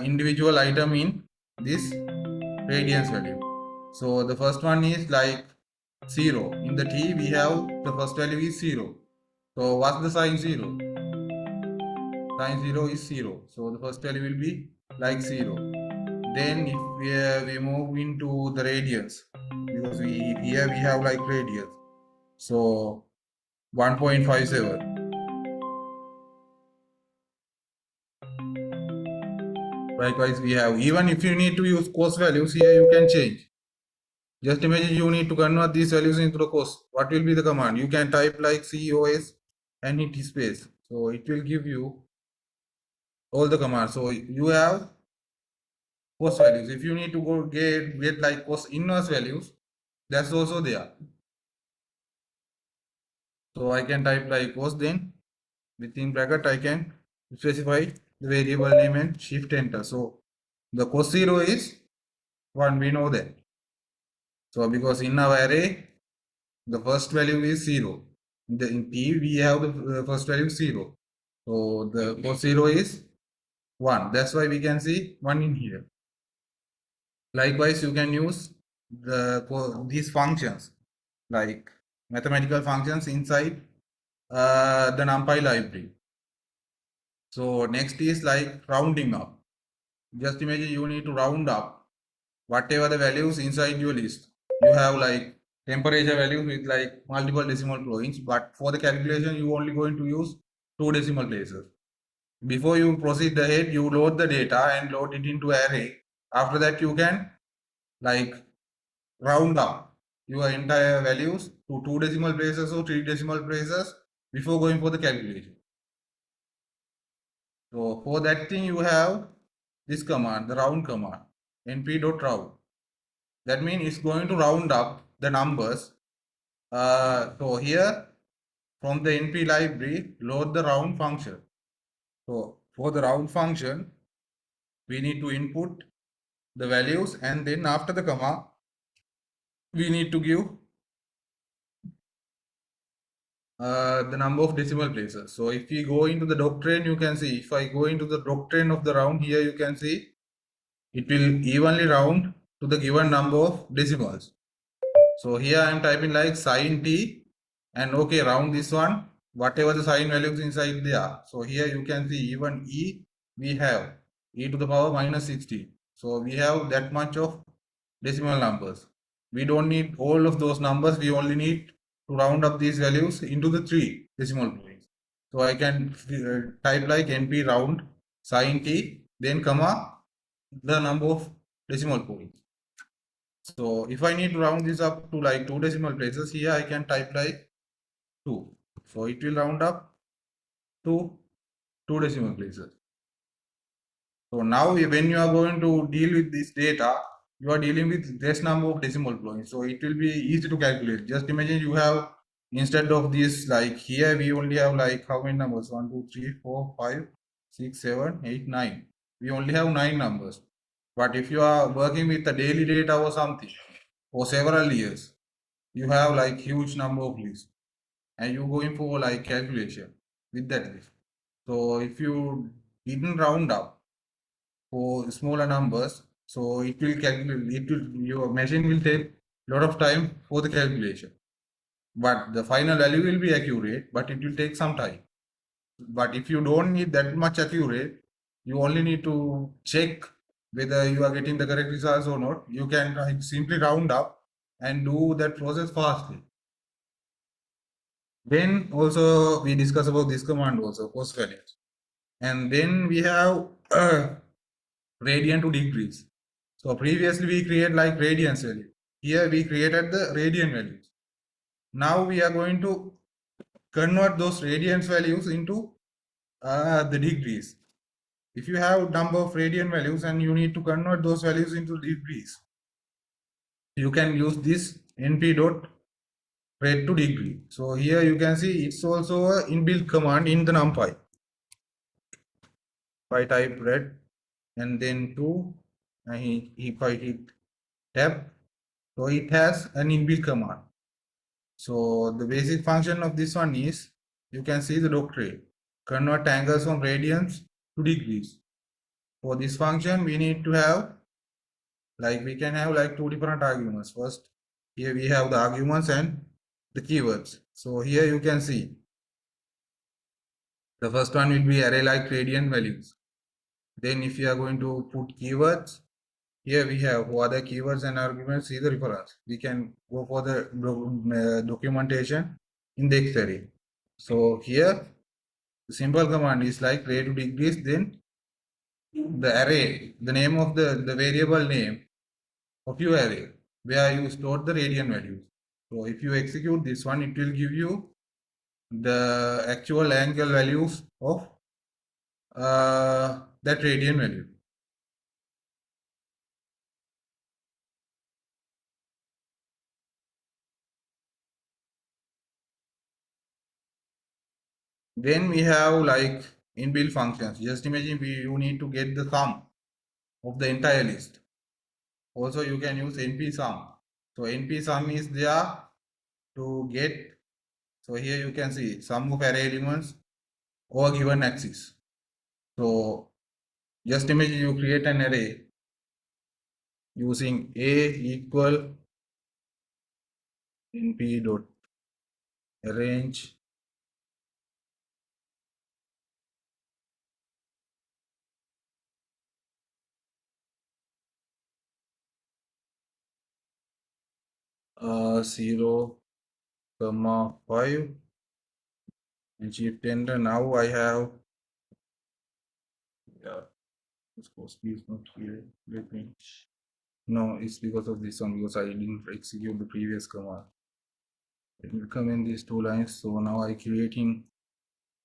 individual item in this radians value. So the first one is like 0. In the t, we have the first value is 0. So what's the sign 0? Sign 0 is 0. So the first value will be like 0. Then if we move into the radians, because here we have like radians. So 1.57. Likewise, we have, even if you need to use cos values, here you can change. Just imagine you need to convert these values into the cos. What will be the command? You can type like cos and hit space. So it will give you all the commands. So you have cos values. If you need to go get like cos inverse values, that's also there. So I can type like cos, then within bracket I can specify the variable name and shift enter. So the cos 0 is 1, we know that. So because in our array, the first value is 0. In T, we have the first value 0. So the cos 0 is 1. That's why we can see 1 in here. Likewise, you can use these functions like mathematical functions inside the NumPy library. So next is like rounding up. just imagine you need to round up whatever the values inside your list. You have like temperature values with like multiple decimal points, but for the calculation, you only going to use 2 decimal places. Before you proceed ahead, you load the data and load it into array. After that, you can like round up your entire values to 2 decimal places or 3 decimal places before going for the calculation. So for that thing, you have this command, the round command, np.round. That means it's going to round up the numbers. So here from the np library, load the round function. So for the round function, we need to input the values, and then after the comma, we need to give the number of decimal places. So if we go into the doctrine, you can see, if I go into the doctrine of the round here, you can see it will evenly round to the given number of decimals. So here I am typing like sin t, and okay, round this one, whatever the sign values inside there. So here you can see even e, we have e to the power minus 60. So we have that much of decimal numbers. We don't need all of those numbers. We only need to round up these values into the 3 decimal points. So I can type like np round sin t, then comma the number of decimal points. So if I need to round this up to like 2 decimal places, here I can type like 2. So it will round up to 2 decimal places. So now when you are going to deal with this data, you are dealing with less number of decimal points. So it will be easy to calculate. Just imagine you have, instead of this, like here we only have like how many numbers? 1, 2, 3, 4, 5, 6, 7, 8, 9. We only have 9 numbers. But if you are working with the daily data or something for several years, you have like huge number of lists, and you going for like calculation with that list. So if you didn't round up for smaller numbers, so it will calculate, your machine will take a lot of time for the calculation, but the final value will be accurate, but it will take some time. But if you don't need that much accurate, you only need to check whether you are getting the correct results or not. You can simply round up and do that process fastly. Then also we discuss about this command also, post values. And then we have radian to degrees. So previously we create like radians value. Here we created the radian values. Now we are going to convert those radians values into the degrees. If you have number of radian values and you need to convert those values into degrees, you can use this np dot rad to degree. So here you can see it's also a inbuilt command in the NumPy. If I type rad and then 2, and if I hit tab, so it has an inbuilt command. So the basic function of this one is, you can see the doctrine, convert angles from radians to degrees. For this function, we need to have, like we can have like 2 different arguments. First, here we have the arguments and the keywords. So here you can see the first one will be array like radian values. Then if you are going to put keywords, here we have for other keywords and arguments, see the reference. We can go for the documentation in the dictionary. So here the simple command is like array to degrees, then the array, the name of the variable name of your array where you store the radian values. So if you execute this one, it will give you the actual angle values of that radian value. Then we have like inbuilt functions. Just imagine you need to get the sum of the entire list. Also you can use np sum. So np sum is there to get, so here you can see sum of array elements over given axis. So just imagine you create an array using a equal np.arange 0, comma 5 and shift enter. Now I have, yeah, of course, is not here. Let me, no, it's because of this one, because I didn't execute the previous command. It will come in these two lines. So now I creating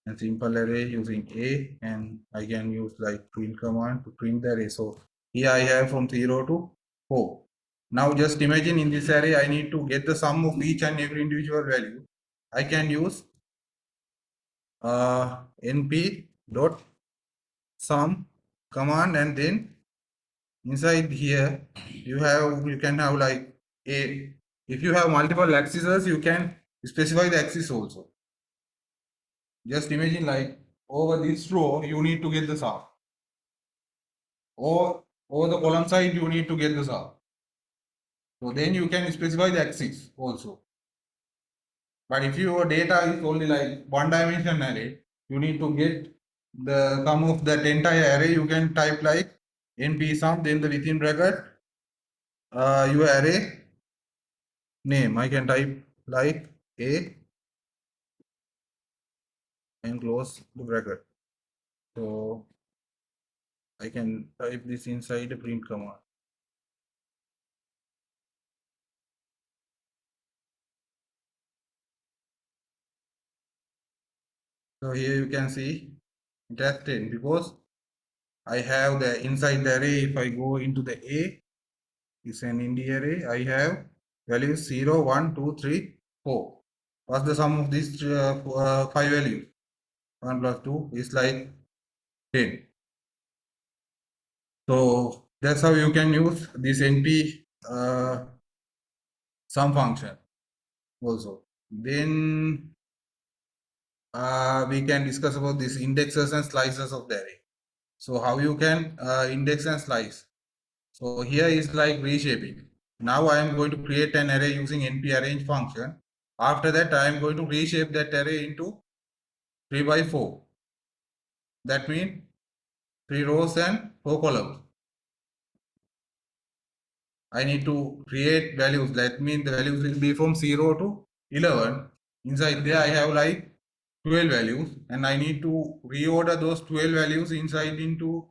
a simple array using A, and I can use like print command to print the array. So here I have from 0 to 4. Now just imagine in this array I need to get the sum of each and every individual value. I can use np dot sum command, and then inside here you can have like a, if you have multiple axes you can specify the axis also. Just imagine like over this row you need to get the sum, or over the column side you need to get the sum. So then you can specify the axis also. But if your data is only like one dimension array, you need to get the sum of that entire array. You can type like np sum, then the within bracket your array name. I can type like a and close the bracket. So I can type this inside a print command. So here you can see it has 10 because I have the inside the array. If I go into the A, it's an indi array. I have values 0, 1, 2, 3, 4. What's the sum of these 5 values? 1 plus 2 is like 10. So that's how you can use this np sum function also. Then we can discuss about these indexes and slices of the array. So how you can index and slice. So here is like reshaping. Now I am going to create an array using np.arange function. After that I am going to reshape that array into 3 by 4. That means 3 rows and 4 columns. I need to create values. That means the values will be from 0 to 11. Inside there I have like 12 values, and I need to reorder those 12 values inside into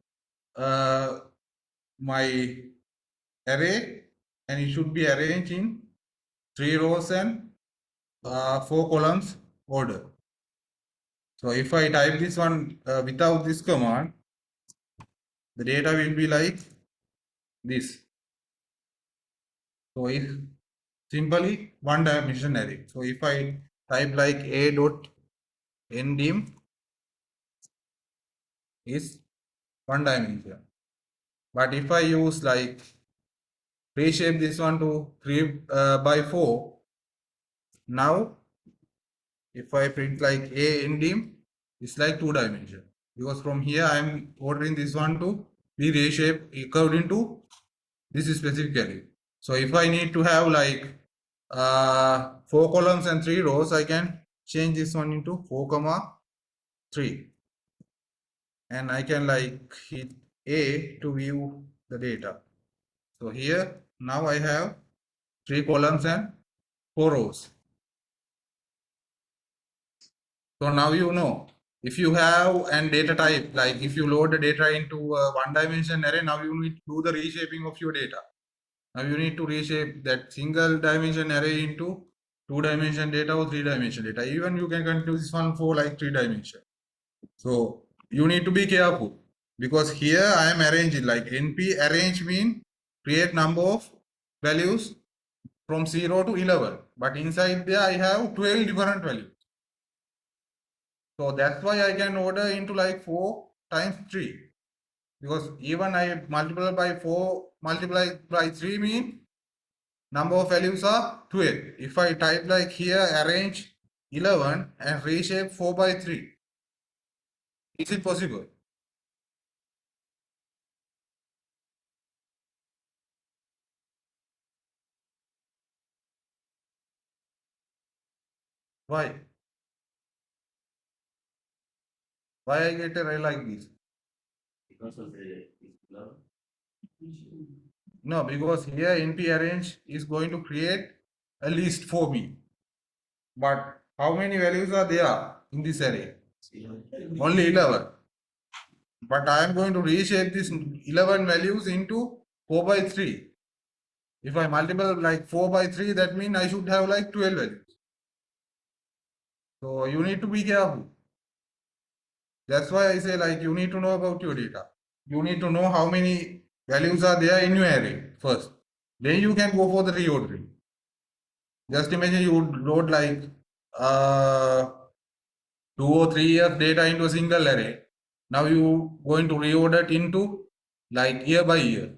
my array, and it should be arranged in 3 rows and 4 columns order. So if I type this one without this command, the data will be like this. So if simply one dimension array. So if I type like a dot ndim is one dimension. But if I use like reshape this one to 3 by 4, now if I print like a ndim, it's like 2 dimension, because from here I am ordering this one to be reshaped according to this specifically. So if I need to have like 4 columns and 3 rows, I can change this one into 4 comma 3, and I can like hit A to view the data. So here now I have 3 columns and 4 rows. So now you know, if you have an data type, like if you load the data into a one dimension array, now you need to do the reshaping of your data. Now you need to reshape that single dimension array into 2 dimension data or 3 dimension data. Even you can continue this one for like 3 dimension. So you need to be careful, because here I am arranging like np.arange mean create number of values from 0 to 11, but inside there I have 12 different values. So that's why I can order into like 4 times 3, because even I multiply by 4 multiply by 3 mean number of values are 12. If I type like here arrange 11 and reshape 4 by 3, is it possible? Why? Why I get a array like this? Because of the no, because here np arrange is going to create a list for me. But how many values are there in this array? Only 11. But I am going to reshape this 11 values into 4 by 3. If I multiply like 4 by 3, that means I should have like 12 values. So you need to be careful. That's why I say like you need to know about your data. You need to know how many values are there in your array first. Then you can go for the reordering. Just imagine you would load like 2 or 3 years data into a single array. Now you going to reorder it into like year by year.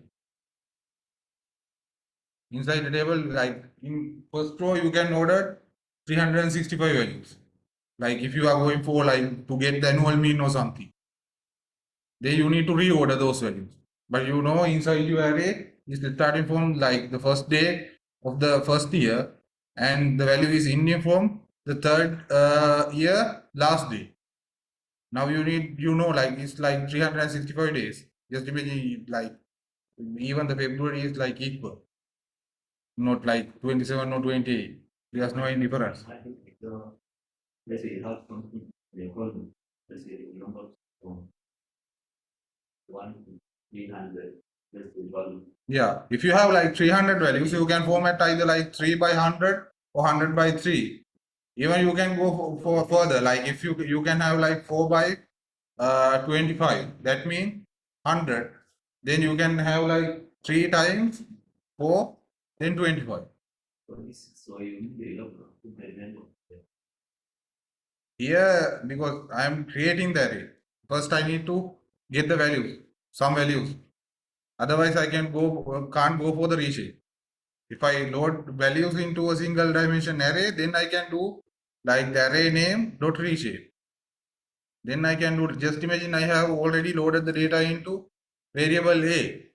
Inside the table, like in first row, you can order 365 values. Like if you are going for like to get the annual mean or something, then you need to reorder those values. But you know, inside your array is starting from like the first day of the first year, and the value is Indian from the third year last day. Now you need, you know, like it's like 365 days. Just imagine like even the February is like equal, not like 27 or 28. There's no any difference. Let's say it has something they call, let's say the number from 1 to 300. Let's say value. Yeah, if you have like 300 values, you can format either like 3 by 100 or 100 by 3. Even you can go for further, like if you can have like 4 by 25, that means 100. Then you can have like 3 times 4, then 25. So you need the number. Here, because I am creating the array, first I need to get the values, some values. Otherwise, I can't go for the reshape. If I load values into a single dimension array, then I can do like the array name dot reshape. Then I can do, just imagine I have already loaded the data into variable A.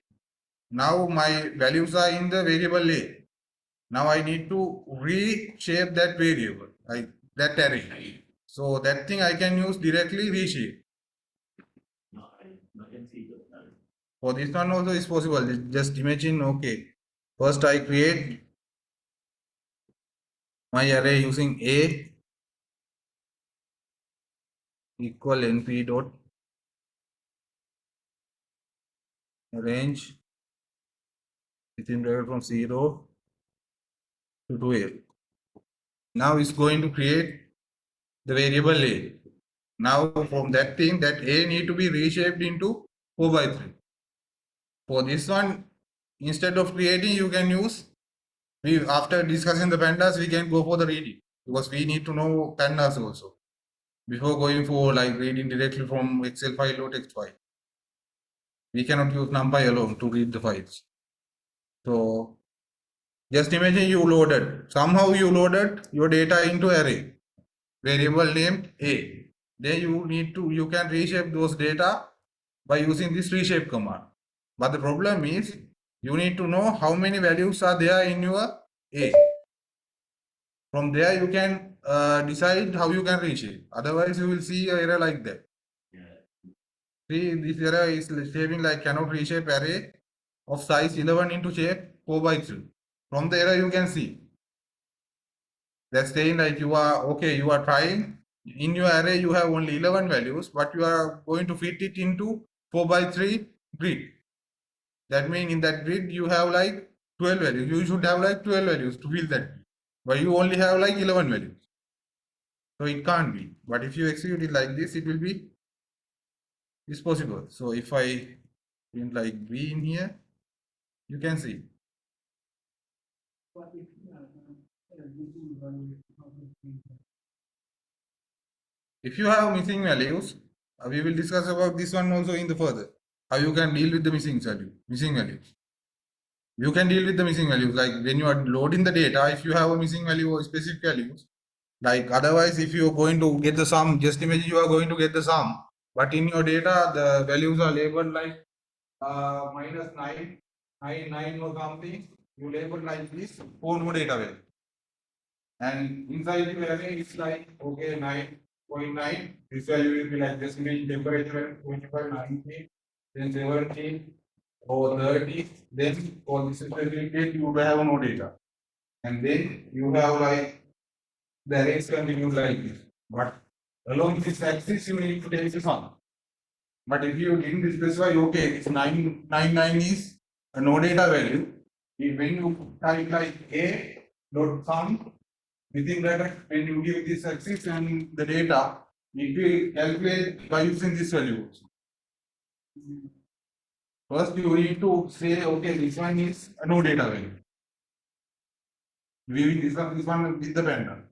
Now my values are in the variable A. Now I need to reshape that variable, like that array. So that thing I can use directly reshape. For this one also is possible. Just imagine, okay, first I create my array using A equal np dot range within bracket from 0 to 12. Now it's going to create the variable A. Now from that thing, that A need to be reshaped into 4 by 3. For this one, instead of creating, you can use, after discussing the pandas, we can go for the reading, because we need to know pandas also before going for like reading directly from Excel file or text file. We cannot use NumPy alone to read the files. So just imagine somehow you loaded your data into array, variable named A. Then you can reshape those data by using this reshape command. But the problem is you need to know how many values are there in your A. From there you can decide how you can reshape. Otherwise you will see an error like that. See, this error is shaping like cannot reshape array of size 11 into shape 4 by 3. From the error you can see that's saying like you are trying in your array you have only 11 values, but you are going to fit it into 4 by 3 grid. That means in that grid you have like 12 values. You should have like 12 values to fill that, but you only have like 11 values. So it can't be. But if you execute it like this, it will be, it's possible. So if I print like B in here, you can see. If you have missing values, we will discuss about this one also in the further. How you can deal with the missing values. You can deal with the missing values, like when you are loading the data, if you have a missing value or specific values, like otherwise if you are going to get the sum, just imagine you are going to get the sum, but in your data the values are labeled like minus 9, 9, 9 or something, you label like this, 4 more data value. And inside the array it's like, okay, 9.9, this value will be like, just imagine temperature 25, 19, then 17 or 30, then for this certificate you will have no data. and then you have like the arrays continue like this. But along this axis, you need to take this one. But if you didn't specify, okay, this 999 is a no data value. If when you type like a dot sum within bracket, when you give this axis and the data, it will calculate by using this value. First, you need to say, okay, this one is a no data value. Viewing this one with the panda.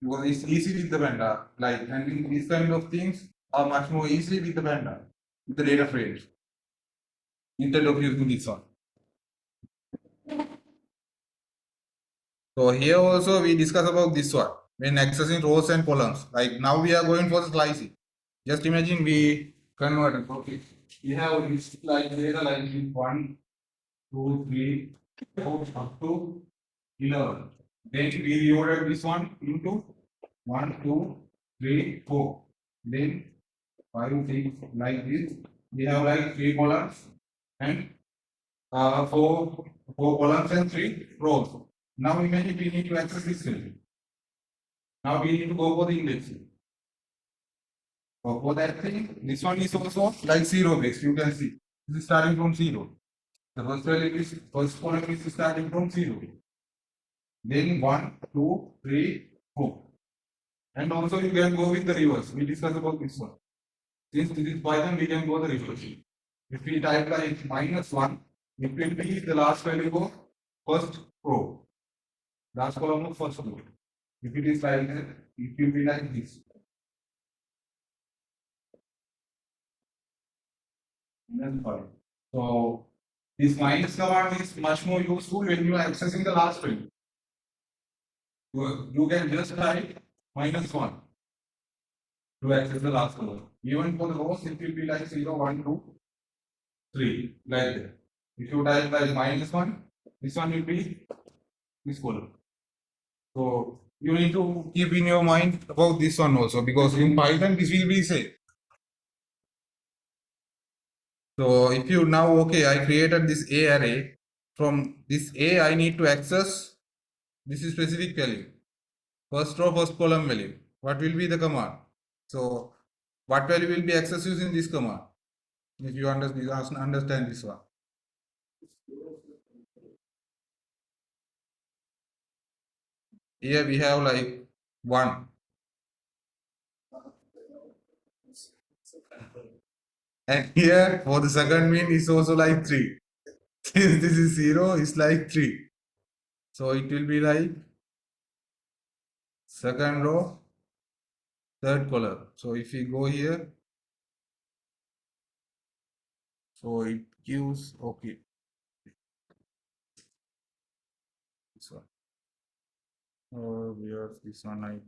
Because it's easy with the panda. Like handling these kind of things are much more easy with the panda, with the data frames, instead of using this one. So here also we discuss about this one when accessing rows and columns. Like now we are going for the slicing. Just imagine we convert. Okay, we have this like data like 1, 2, 3, 4 up to 11. Then we reorder this one into 1, 2, 3, 4. Then 5, 6 like this. We have like 3 columns and 4 columns and 3 rows. Now imagine we need to access this value. Now we need to go for the indexing. So for that thing, this one is also like 0 based. You can see this is starting from 0. The first value is first column is starting from 0. Then 1, 2, 3, 4. And also you can go with the reverse. We discussed about this one. Since this is Python, we can go the reverse. If we type like -1, it will be the last value of first row. Last column of first row. If it is like that, it will be like this. So this minus command is much more useful when you are accessing the last value. You can just type -1 to access the last column. Even for the rows, it will be like 0, 1, 2, 3, like that. If you type like -1, this one will be this column. So you need to keep in your mind about this one also, because in Python this will be same. So if you now, okay, I created this A array. From this A, I need to access this specific value. First row, first column value. What will be the command? So what value will be accessed using this command? If you understand this one. Here we have like 1. And here for the second mean is also like 3. Since this is 0, it's like 3. So it will be like second row, third column. So if we go here, so it gives, okay, this one. Oh, where this one I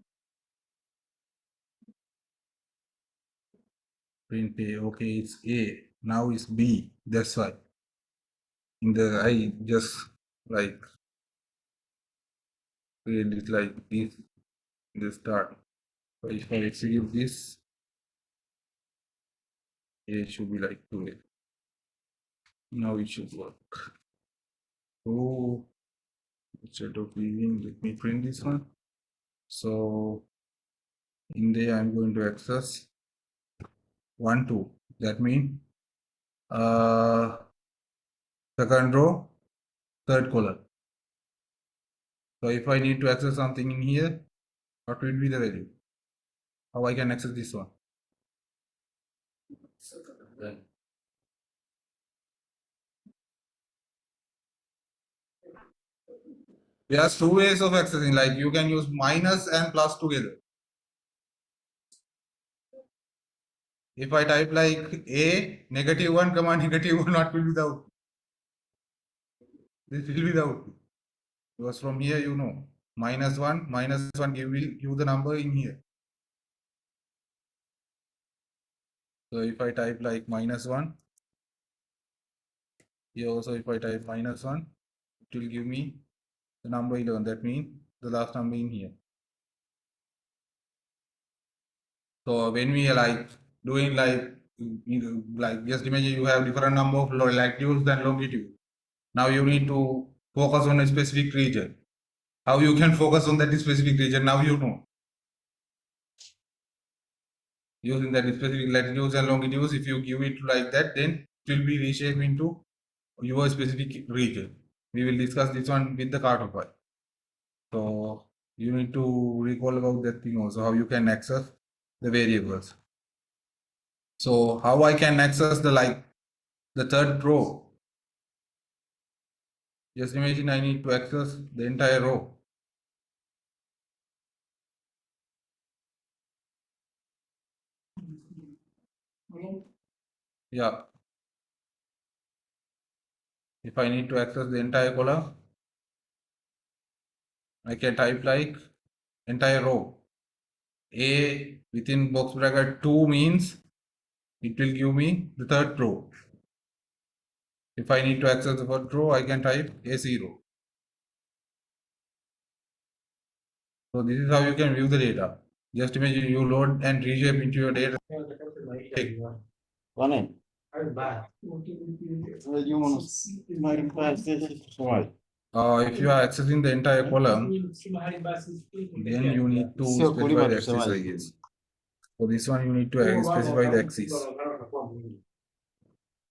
print A. Okay, it's A. Now it's B. That's why. In the I just like create it like this in the start. So if I execute this, it should be like 2A. Now it should work. So instead of leaving, let me print this one. So in there I'm going to access 1, 2. That means second row, third column. So if I need to access something in here, what will be the value? How I can access this one? There's 2 ways of accessing, like you can use minus and plus together. If I type like A, -1, comma -1, what will be the output? This will be the output. Because from here, you know, -1 will give the number in here. So if I type like -1, here also if I type -1, it will give me the number 11. That means the last number in here. So when we are like doing like just imagine you have different number of latitudes than longitude. Now you need to focus on a specific region. how you can focus on that specific region. Now you know. Using that specific latitudes and longitudes, if you give it like that, then it will be reshaped into your specific region. We will discuss this one with the cartography. So you need to recall about that thing also, how you can access the variables. So how I can access the third row? Just imagine I need to access the entire row. Yeah. If I need to access the entire column, I can type like entire row. A within box bracket 2 means it will give me the third row. If I need to access the first row, I can type A0. So this is how you can view the data. Just imagine you load and reshape into your data. If you are accessing the entire column, then you need to specify the axis, I guess. For this one, you need to specify the axis.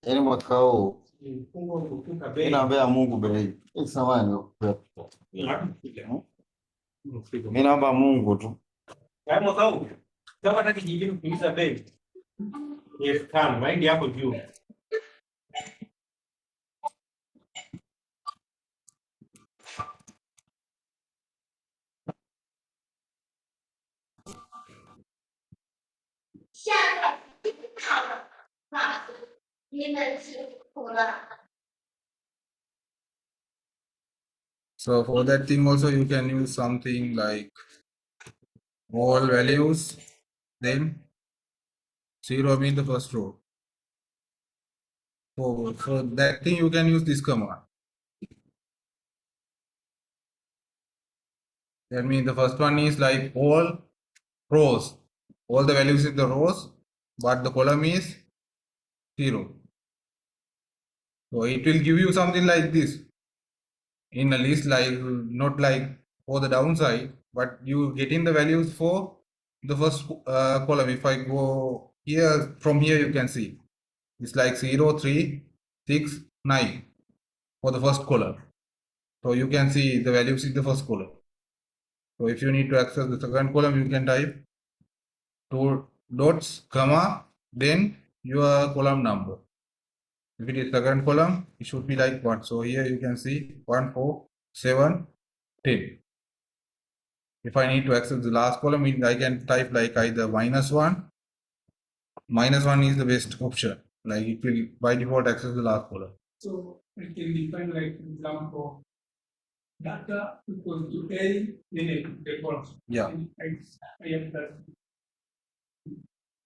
Yaani mwaka huu naambia Mungu bei samani mimi naomba Mungu tu. Mwaka huu kama hata kijijini kuuliza bei 5,000 mahindi yako juu. So for that thing also you can use something like all values, then 0 mean the first row. So for that thing you can use this command. That means the first one is like all rows, all the values in the rows, but the column is 0. So it will give you something like this in a list, like not like for the downside, but you get in the values for the first column. If I go here, from here you can see it's like 0, 3, 6, 9 for the first column. So you can see the values in the first column. So if you need to access the second column, you can type 2 dots, comma, then your column number. If it is second column, it should be like 1. So here you can see 1, 4, 7, 10. If I need to access the last column, I can type like either -1. -1 is the best option. Like it will by default access the last column. So we can define like example data equals to A, then the column. Yeah. I am that.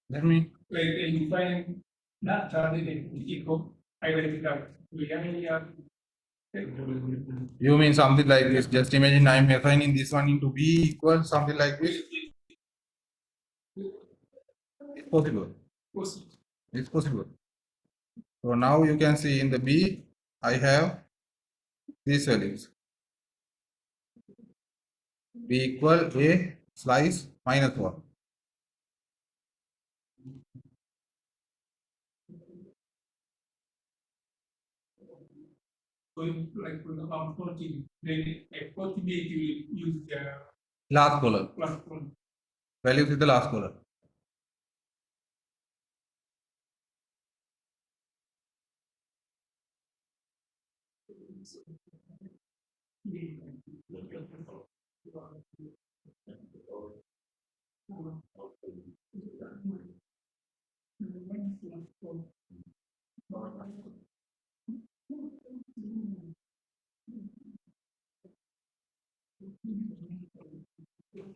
Let me. Like they define data, then equal identical. You mean something like this? Just imagine I am assigning this one into B equals something like this. It's possible. It's possible. So now you can see in the B, I have these values. B equal A slice -1. So like for the 40, then at 40 you will use the Last column. last one. Values is the last column.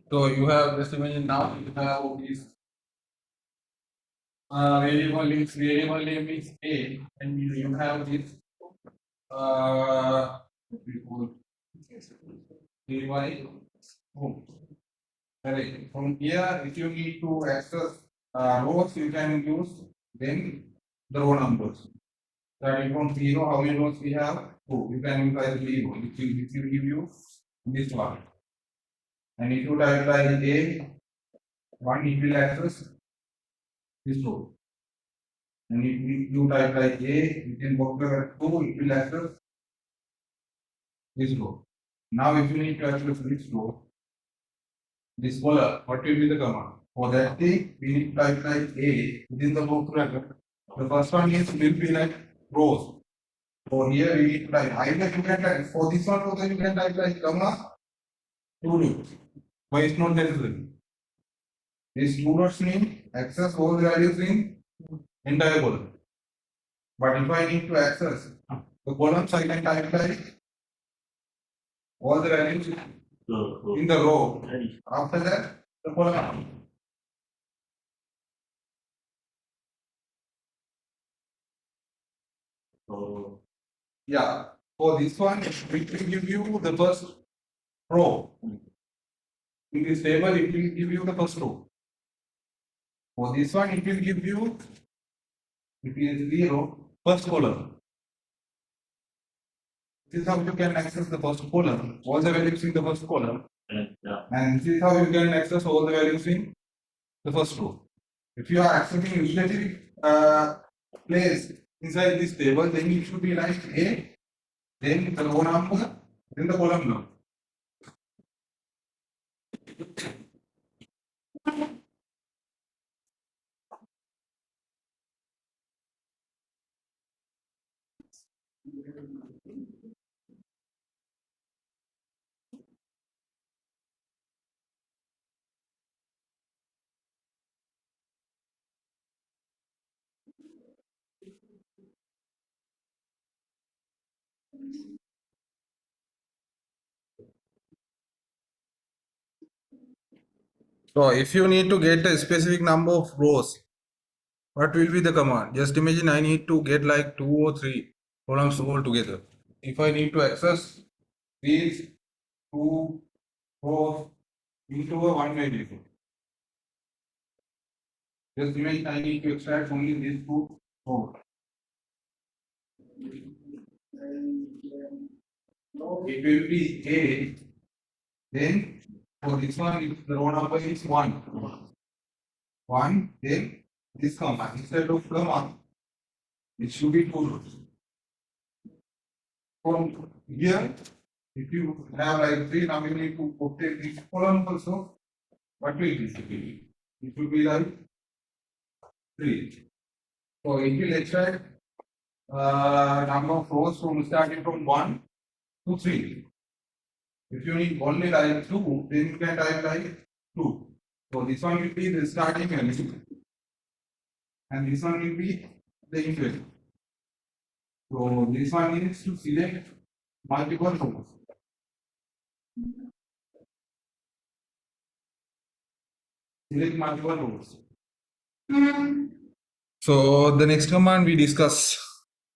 So you have just imagine now you have this variable name is A, and you have this AY array. From here, if you need to access rows, you can use then the row numbers. Starting from 0, how many rows we have? 2. You can use either 0, which will give you this one. And if you type like A, one it will access this row. And if you type like A, you can go to 2, it will access this row. Now if you need to access this row, this column, what will be the command? For that thing, we need to type like A within the box bracket. The first one is will be like rows. So here we need to type either you can type for this one also you can type like comma 2 dots. Why it's not necessary? These 2 dots mean access all the values in entire column. But if I need to access the columns, I can type like all the values in the row. After that, the column. So, Yeah. For this one, it will give you the first row. In this table, it will give you the first row. For this one, it will give you, it is 0, first column. This is how you can access the first column, all the values in the first column. yeah. And this is how you can access all the values in the first row. If you are accessing a specific place inside this table, then it should be like A, then the row number, then the column number. So if you need to get a specific number of rows, what will be the command? Just imagine I need to get like 2 or 3 columns all together. If I need to access these 2 rows into a one variable, just imagine I need to extract only these 2 rows. It will be A, then for this one, if the row number is 1, then this comma, instead of comma, it should be 2 rows. From here, if you have like 3, now you need to obtain this column also. What will this be? It will be like 3. So it will extract number of rows from starting from 1 to 3. If you need only like 2, then you can type like 2. So this one will be the starting value, and this one will be the end value. So this one is to select multiple rows. Select multiple rows. So the next command we discuss.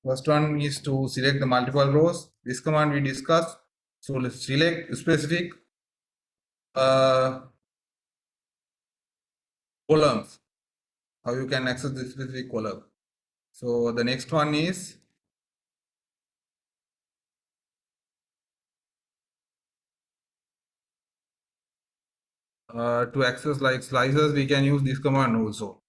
First one is to select the multiple rows. This command we discuss. So let's select specific columns. How you can access the specific column. So the next one is to access like slices. We can use this command also.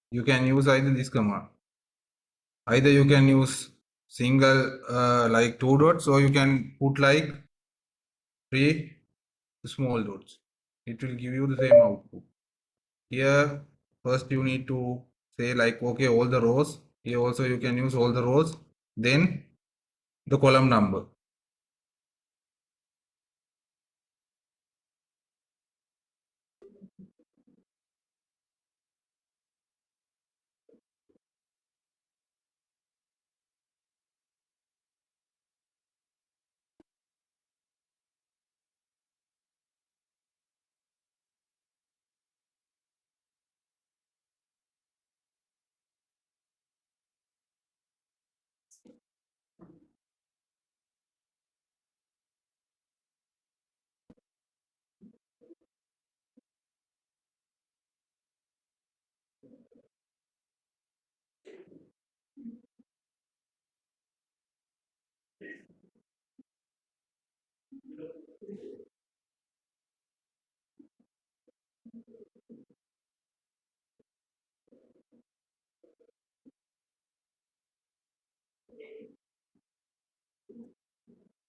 You can use either this command. Either you can use single like 2 dots, or you can put like 3 small dots. It will give you the same output. Here first you need to say like okay, all the rows. Here also you can use all the rows, then the column number.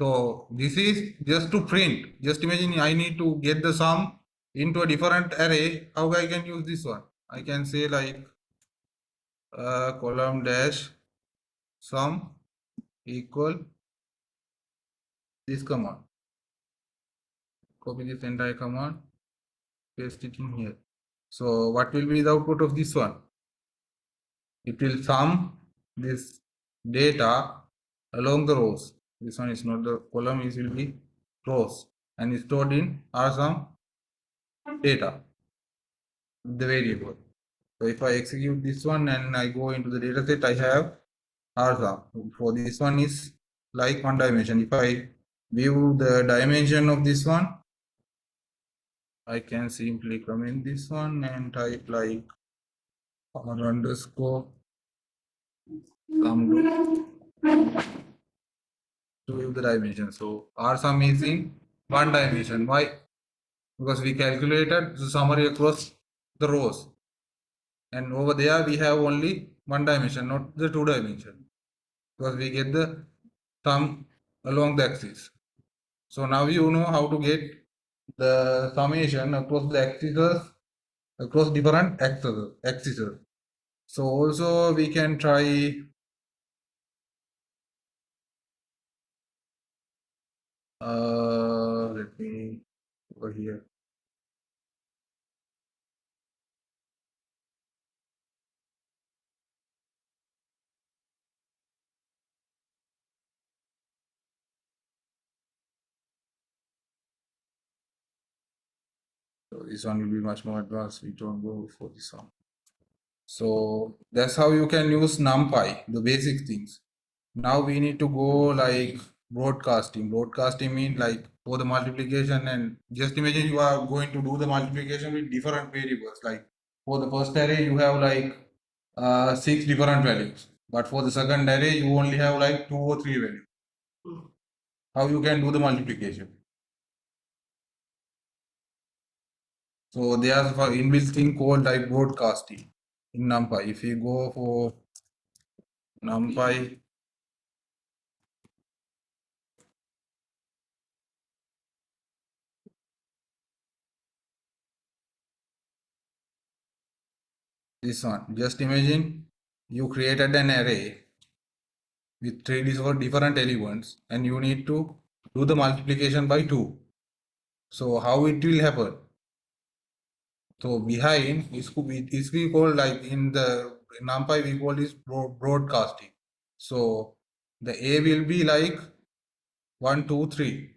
So this is just to print. Just imagine I need to get the sum into a different array. How I can use this one? I can say like column dash sum equal this command. Copy this entire command, paste it in here. So what will be the output of this one? It will sum this data along the rows. This one is not the column, it will be rows and is stored in R sum data, the variable. So if I execute this one and I go into the data set, I have R sum. For this one is like one dimension. If I view the dimension of this one, I can simply come in this one and type like R underscore sum to view the dimension. So R sum is in one dimension. Why? Because we calculated the summary across the rows. And over there we have only one dimension, not the two dimension. Because we get the sum along the axis. So now you know how to get the summation across the axes, across different axes. So also we can try let me over here. So this one will be much more advanced. We don't go for this one. So that's how you can use NumPy, the basic things. Now we need to go like broadcasting. Broadcasting means like for the multiplication, and just imagine you are going to do the multiplication with different variables. Like for the first array you have like 6 different values, but for the second array you only have like 2 or 3 values. How you can do the multiplication? So there's for inbuilt thing called like broadcasting in NumPy. If you go for NumPy, this one, just imagine you created an array with 3 different elements and you need to do the multiplication by 2. So how it will happen? So behind is we call like in the NumPy we call this broadcasting. So the A will be like 1, 2, 3.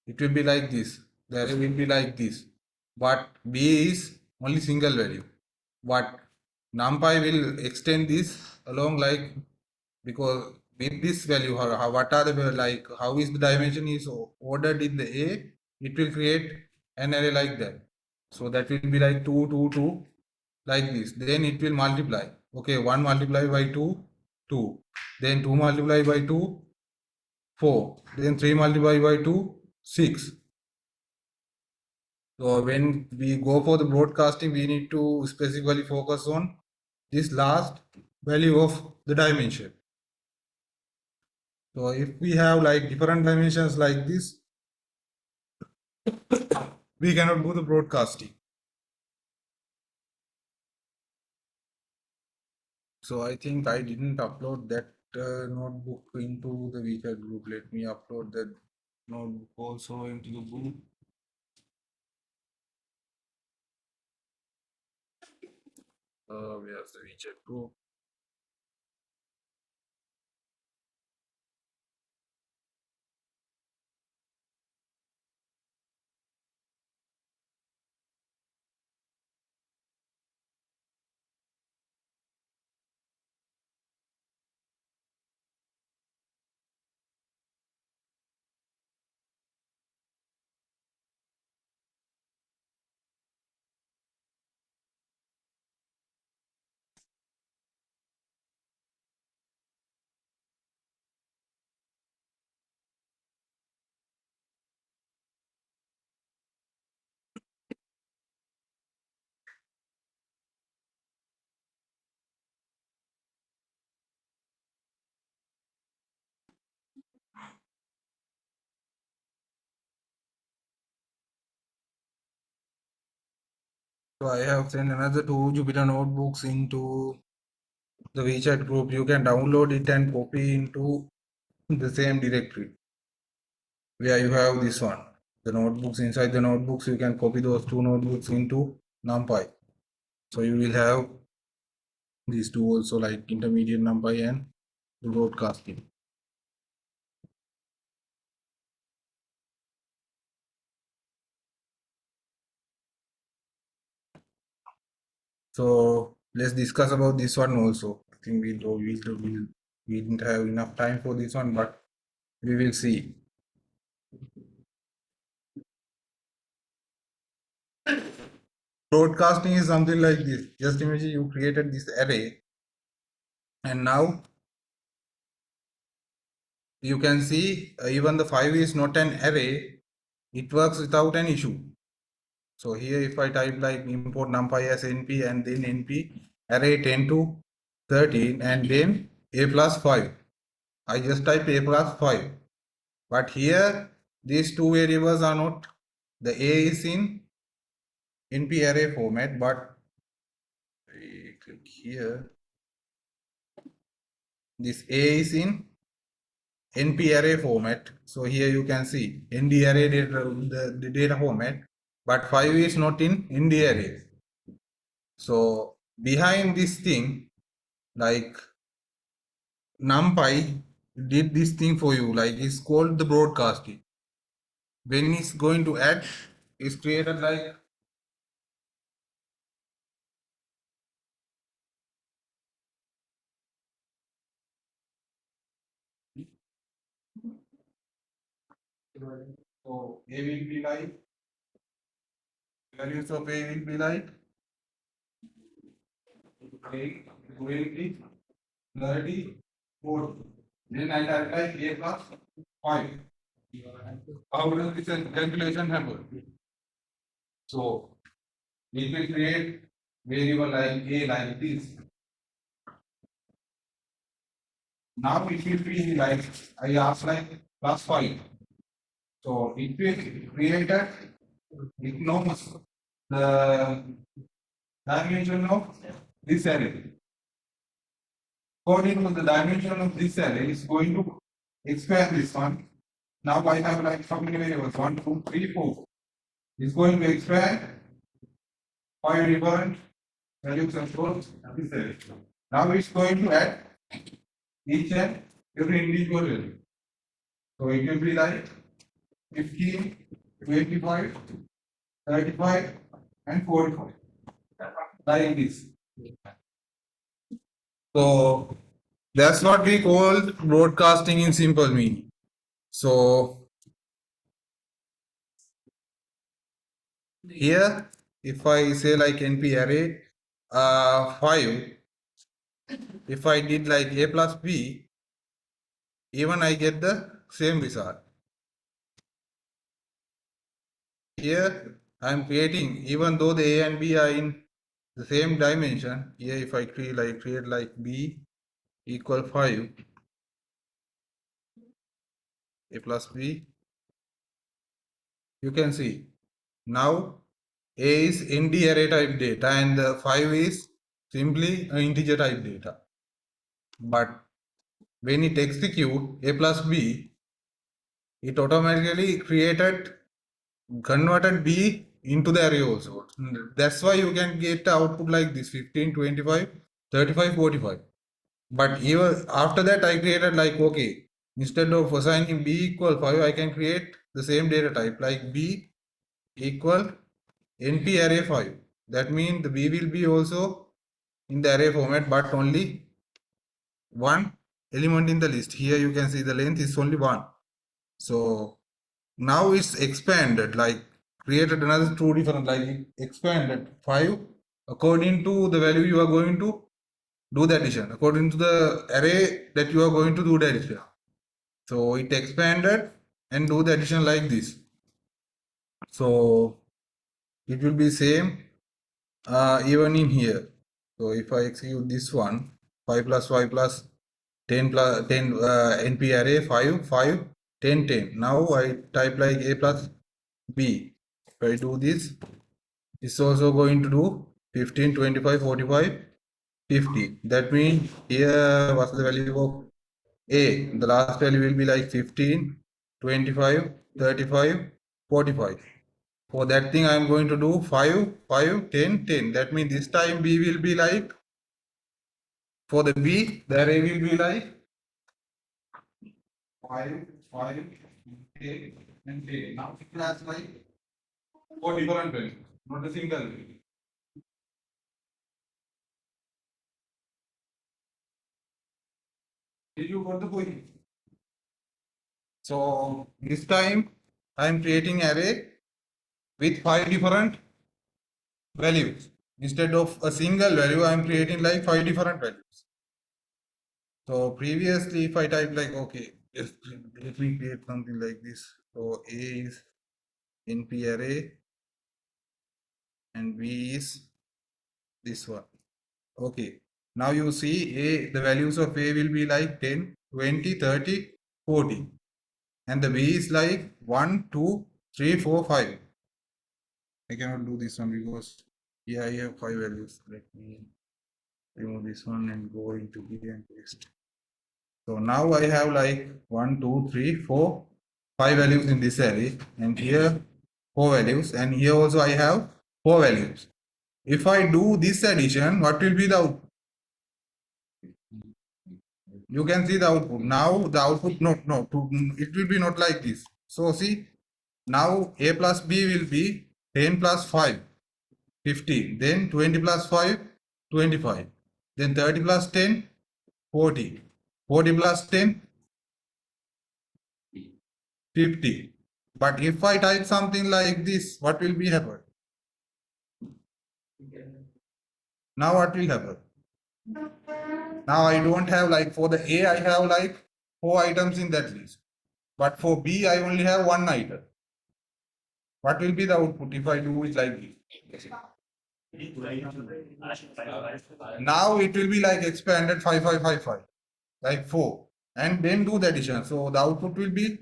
It will be like this. The array will be like this. But B is only single value. But NumPy will extend this along like, because with this value, what are the like how is the dimension is ordered in the A, it will create an array like that. So that will be like 2, 2, 2 like this. Then it will multiply. Okay, 1 multiplied by 2, 2. Then 2 multiplied by 2, 4. Then 3 multiplied by 2, 6. So when we go for the broadcasting, we need to specifically focus on this last value of the dimension. So if we have like different dimensions like this, we cannot do the broadcasting. So I think I didn't upload that notebook into the WeChat group. Let me upload that notebook also into the group. Where's the WeChat group? So I have sent another two Jupyter notebooks into the WeChat group. You can download it and copy into the same directory where you have this one. The notebooks, inside the notebooks, you can copy those two notebooks into NumPy. So you will have these two also, like intermediate NumPy and the broadcasting. So let's discuss about this one also. I think we didn't have enough time for this one, but we will see. Broadcasting is something like this. Just imagine you created this array, and now you can see even the 5 is not an array, it works without an issue. So here if I type like import numpy as np and then np array 10 to 13 and then a plus 5. I just type a plus 5. But here these two variables are not, the a is in np array format, but I click here, this a is in np array format. So here you can see ndarray data, the data format, but 5 is not in ndarray. So behind this thing, like NumPy did this thing for you, like it's called the broadcasting. When it's going to add, it's created like so a will be like, values of a will be like 8, 20, 30, 40. Then I type like a plus 5. How does this calculation happen? So it will create variable like a like this. Now it will be like, I ask like plus 5. So it will create that, it knows the dimension of this array. According to the dimension of this array, is going to expand this one. Now I have like how many variables? 1, 2, 3, 4. It's going to expand 5 different values and source this array. Now it's going to add each and every individual value. So it will be like 15, 25, 35, and 45. Like this. So that's what we call broadcasting in simple meaning. So here, if I say like np array 5, if I did like a plus b, even I get the same result. Here I am creating, even though the a and b are in the same dimension, here if I create like b equal 5, a plus b, you can see now a is ndarray type data and the 5 is simply an integer type data. But when it execute a plus b, it automatically converted b into the array also. That's why you can get the output like this 15, 25, 35, 45. But even after that I created like, okay, instead of assigning b equal 5, I can create the same data type like b equal np array 5. That means the b will be also in the array format, but only one element in the list. Here you can see the length is only 1. So now it's expanded, like created another two different, like expanded 5 according to the value you are going to do the addition, according to the array that you are going to do the addition. So it expanded and do the addition like this. So it will be same even in here. So if I execute this one, 5 plus 5 plus 10 plus 10 np array 5, 5, 10, 10. Now I type like a plus b. If I do this, It's also going to do 15, 25, 45, 50. That means here what's the value of A? The last value will be like 15, 25, 35, 45. For that thing, I am going to do 5, 5, 10, 10. That means this time B will be like, for the B, the array will be like 5, 5, 10, and 10. Now it has like 4 different values, not a single value. Did you got the point? So this time I am creating array with 5 different values. Instead of a single value, I am creating like 5 different values. So previously, if I type like, okay, just let me create something like this. So A is np.array and B is this one. Okay. Now you see A, the values of A will be like 10, 20, 30, 40. And the B is like 1, 2, 3, 4, 5. I cannot do this one because here I have 5 values. Let me remove this one and go into here and paste. So now I have like 1, 2, 3, 4, 5 values in this array, and here 4 values, and here also I have 4 values. If I do this addition, what will be the output? You can see the output. Now the output it will be not like this. So see, now A plus B will be 10 plus 5, 15, then 20 plus 5, 25, then 30 plus 10, 40, 40 plus 10, 50. But if I type something like this, what will be happen? Now what will happen? Now I don't have like, for the A, I have like 4 items in that list. But for B, I only have 1 item. What will be the output if I do it like this? Now it will be like expanded 5555, like 4. And then do the addition. So the output will be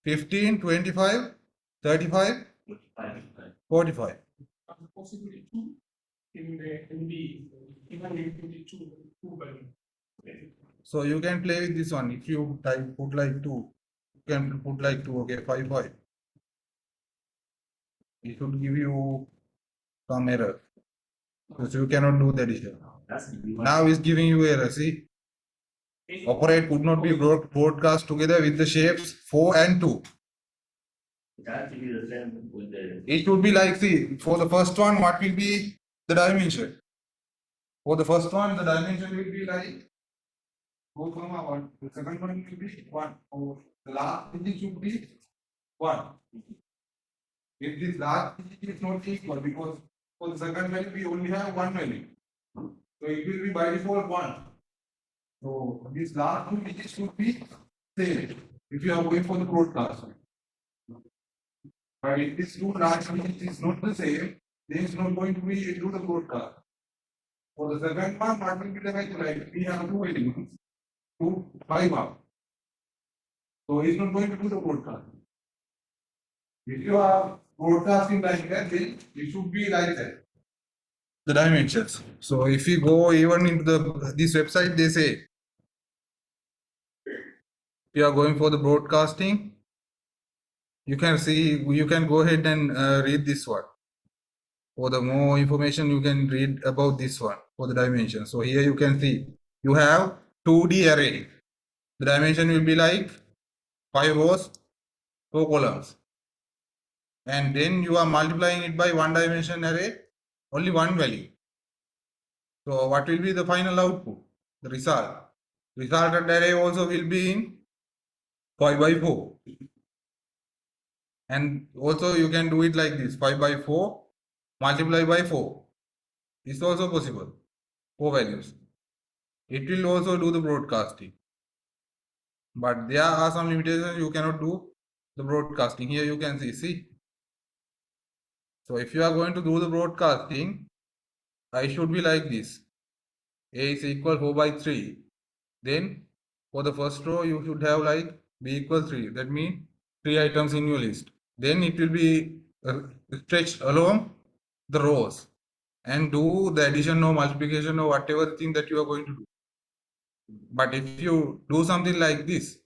15, 25, 35, 45. Possibly two in the NB, even in two value. So you can play with this one. If you type put like 2, you can put like 2, okay, 5, 5. It should give you some error. Because you cannot do the addition. Now it's giving you error. See, operate could not be broadcast together with the shapes 4 and 2. It would be like, see, for the first one, what will be the dimension? For the first one, the dimension will be like 4, 1. The second one will be 1. Or the last digit should be 1. If this last digit is not equal, because for the second value we only have 1 value, so it will be by default 1. So this last 2 digits should be same if you are going for the broadcast. But if this 2 last digits is not the same, then it's not going to be into the broadcast. For the second one, what will be the value? Like we have 2 elements, 2, 5 up. So it's not going to do the broadcast. If you are broadcasting like that, then it should be like that. The dimensions. So if you go even into this website, they say if you are going for the broadcasting, you can see, you can go ahead and read this one. For the more information, you can read about this one for the dimension. So here you can see you have 2D array. The dimension will be like 5 rows, 4 columns, and then you are multiplying it by 1 dimension array, only 1 value. So what will be the final output? The result. Resultant array also will be in 5 by 4. And also you can do it like this, 5 by 4 multiply by 4. It's also possible. 4 values. It will also do the broadcasting. But there are some limitations, you cannot do the broadcasting. Here you can see. So if you are going to do the broadcasting, I should be like this. A is equal 4 by 3. Then for the first row, you should have like B equal 3. That means 3 items in your list. Then it will be stretched along the rows and do the addition or multiplication or whatever thing that you are going to do. But if you do something like this,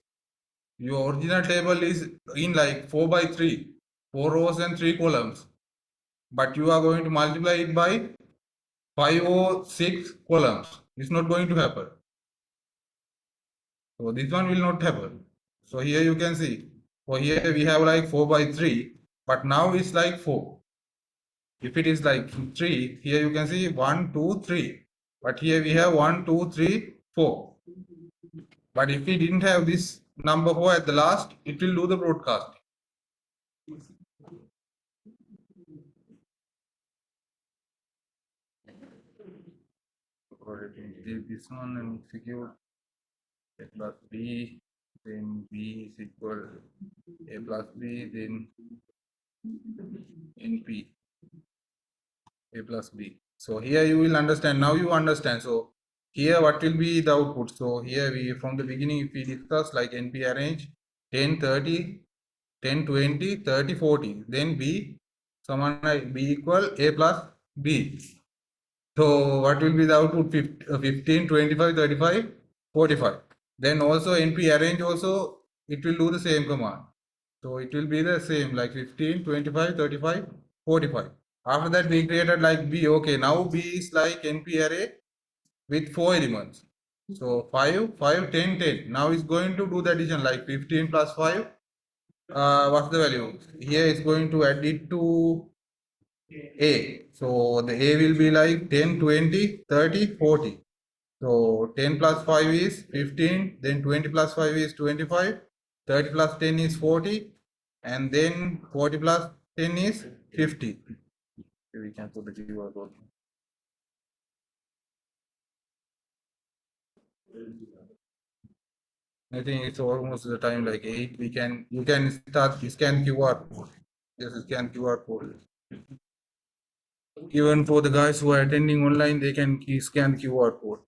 your original table is in like 4 by 3, 4 rows and 3 columns, but you are going to multiply it by 5 or 6 columns. It's not going to happen. So this one will not happen. So here you can see, for here we have like 4 by 3, but now it's like 4. If it is like 3, here you can see 1, 2, 3. But here we have 1, 2, 3, 4. But if we didn't have this number 4 at the last, it will do the broadcast. This one and execute a plus b, then b is equal a plus b, then np a plus b. So here you will understand. Now you understand. So here what will be the output? So here we from the beginning, if we discuss like np.arange 10, 30, 10, 20, 30, 40, then b summon b equal a plus b. So what will be the output? 15, 25, 35, 45. Then also np.arange also it will do the same command. So it will be the same like 15, 25, 35, 45. After that we created like b. Okay, now b is like np.array with 4 elements. So 5, 5, 10, 10. Now it's going to do the addition like 15 plus 5. What's the value? Here it's going to add it to a. So the a will be like 10, 20, 30, 40. So 10 plus 5 is 15, then 20 plus 5 is 25, 30 plus 10 is 40, and then 40 plus 10 is 50. We can put the keyword code. I think it's almost the time like 8. You can start scan QR code. Just scan QR code. Even for the guys who are attending online, they can scan QR code.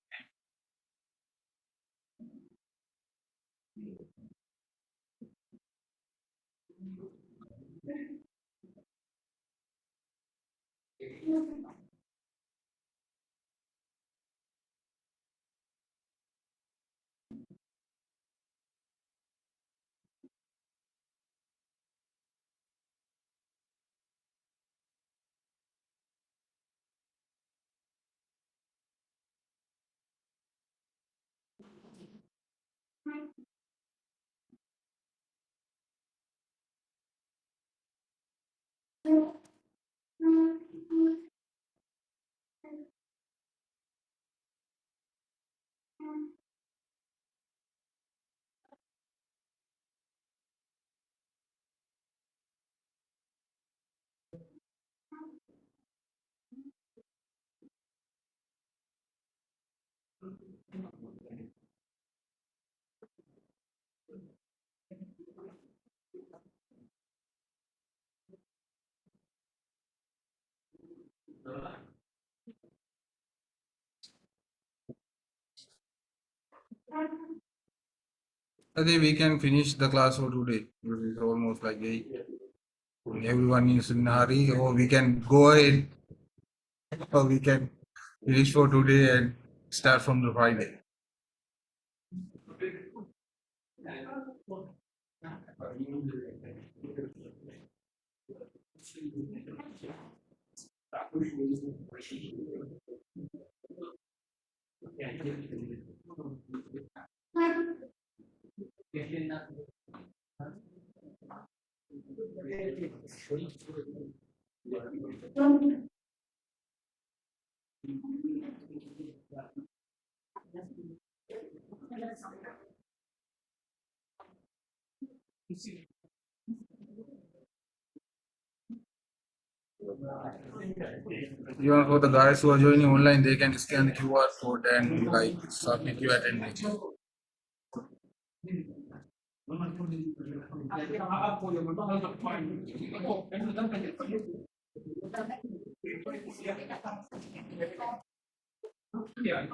I think we can finish the class for today. It's almost like 8. Everyone is in a hurry, or we can go ahead, or we can finish for today and start from the Friday. Even for the guys who are joining online, they can scan the QR code and like submit your attendance. Yeah.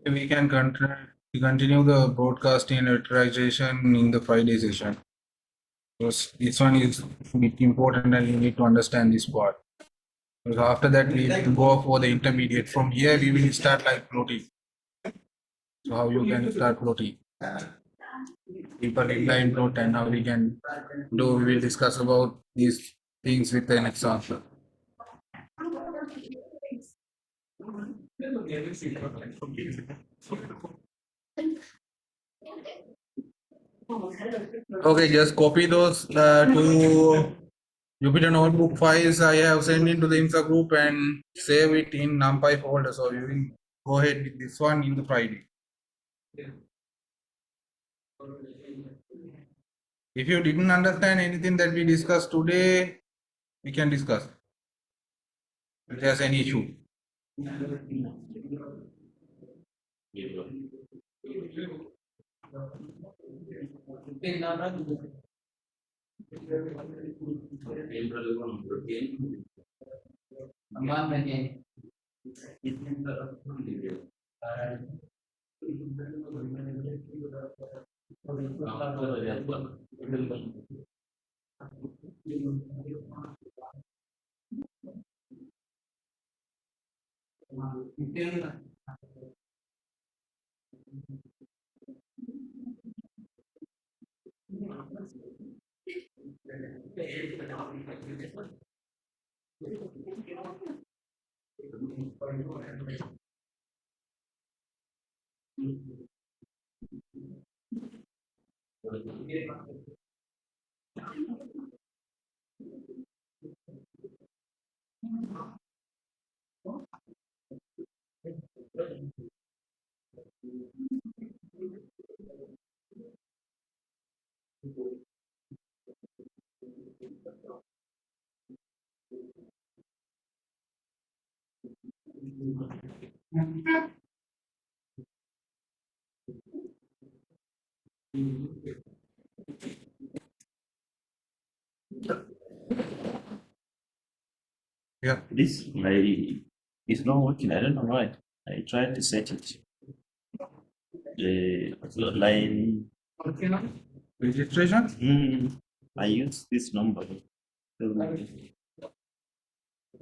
We can continue the broadcasting and vectorization in the Friday session. Because this one is bit important and you need to understand this part. Because after that we will go for the intermediate. From here we will start like floating. So how you can start floating? People inline float and how we can do. We will discuss about these things with an example. Okay, just copy those to Jupyter notebook files I have sent into the IMSA group and save it in NumPy folder. So you will go ahead with this one in the Friday. If you didn't understand anything that we discussed today, we can discuss. If there's any issue. Yeah. This is not working. I don't know why. I tried to set it. The line. Registration? I use this number.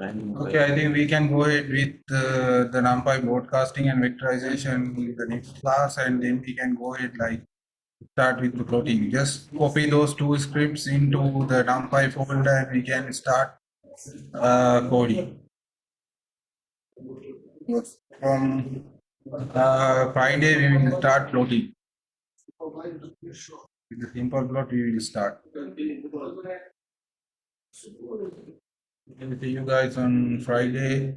Okay, I think we can go ahead with the NumPy broadcasting and vectorization in the next class, and then we can go ahead like start with the plotting. Just copy those two scripts into the NumPy folder and we can start coding. From Friday we will start plotting. With the simple plot we will start. We'll see you guys on Friday.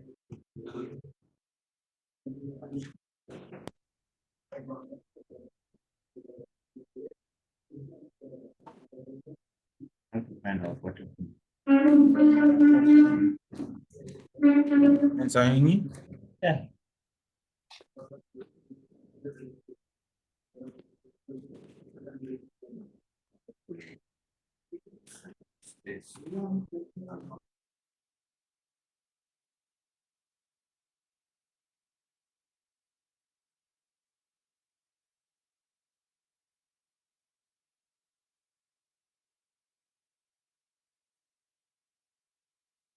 Find out what And signing in. Yeah.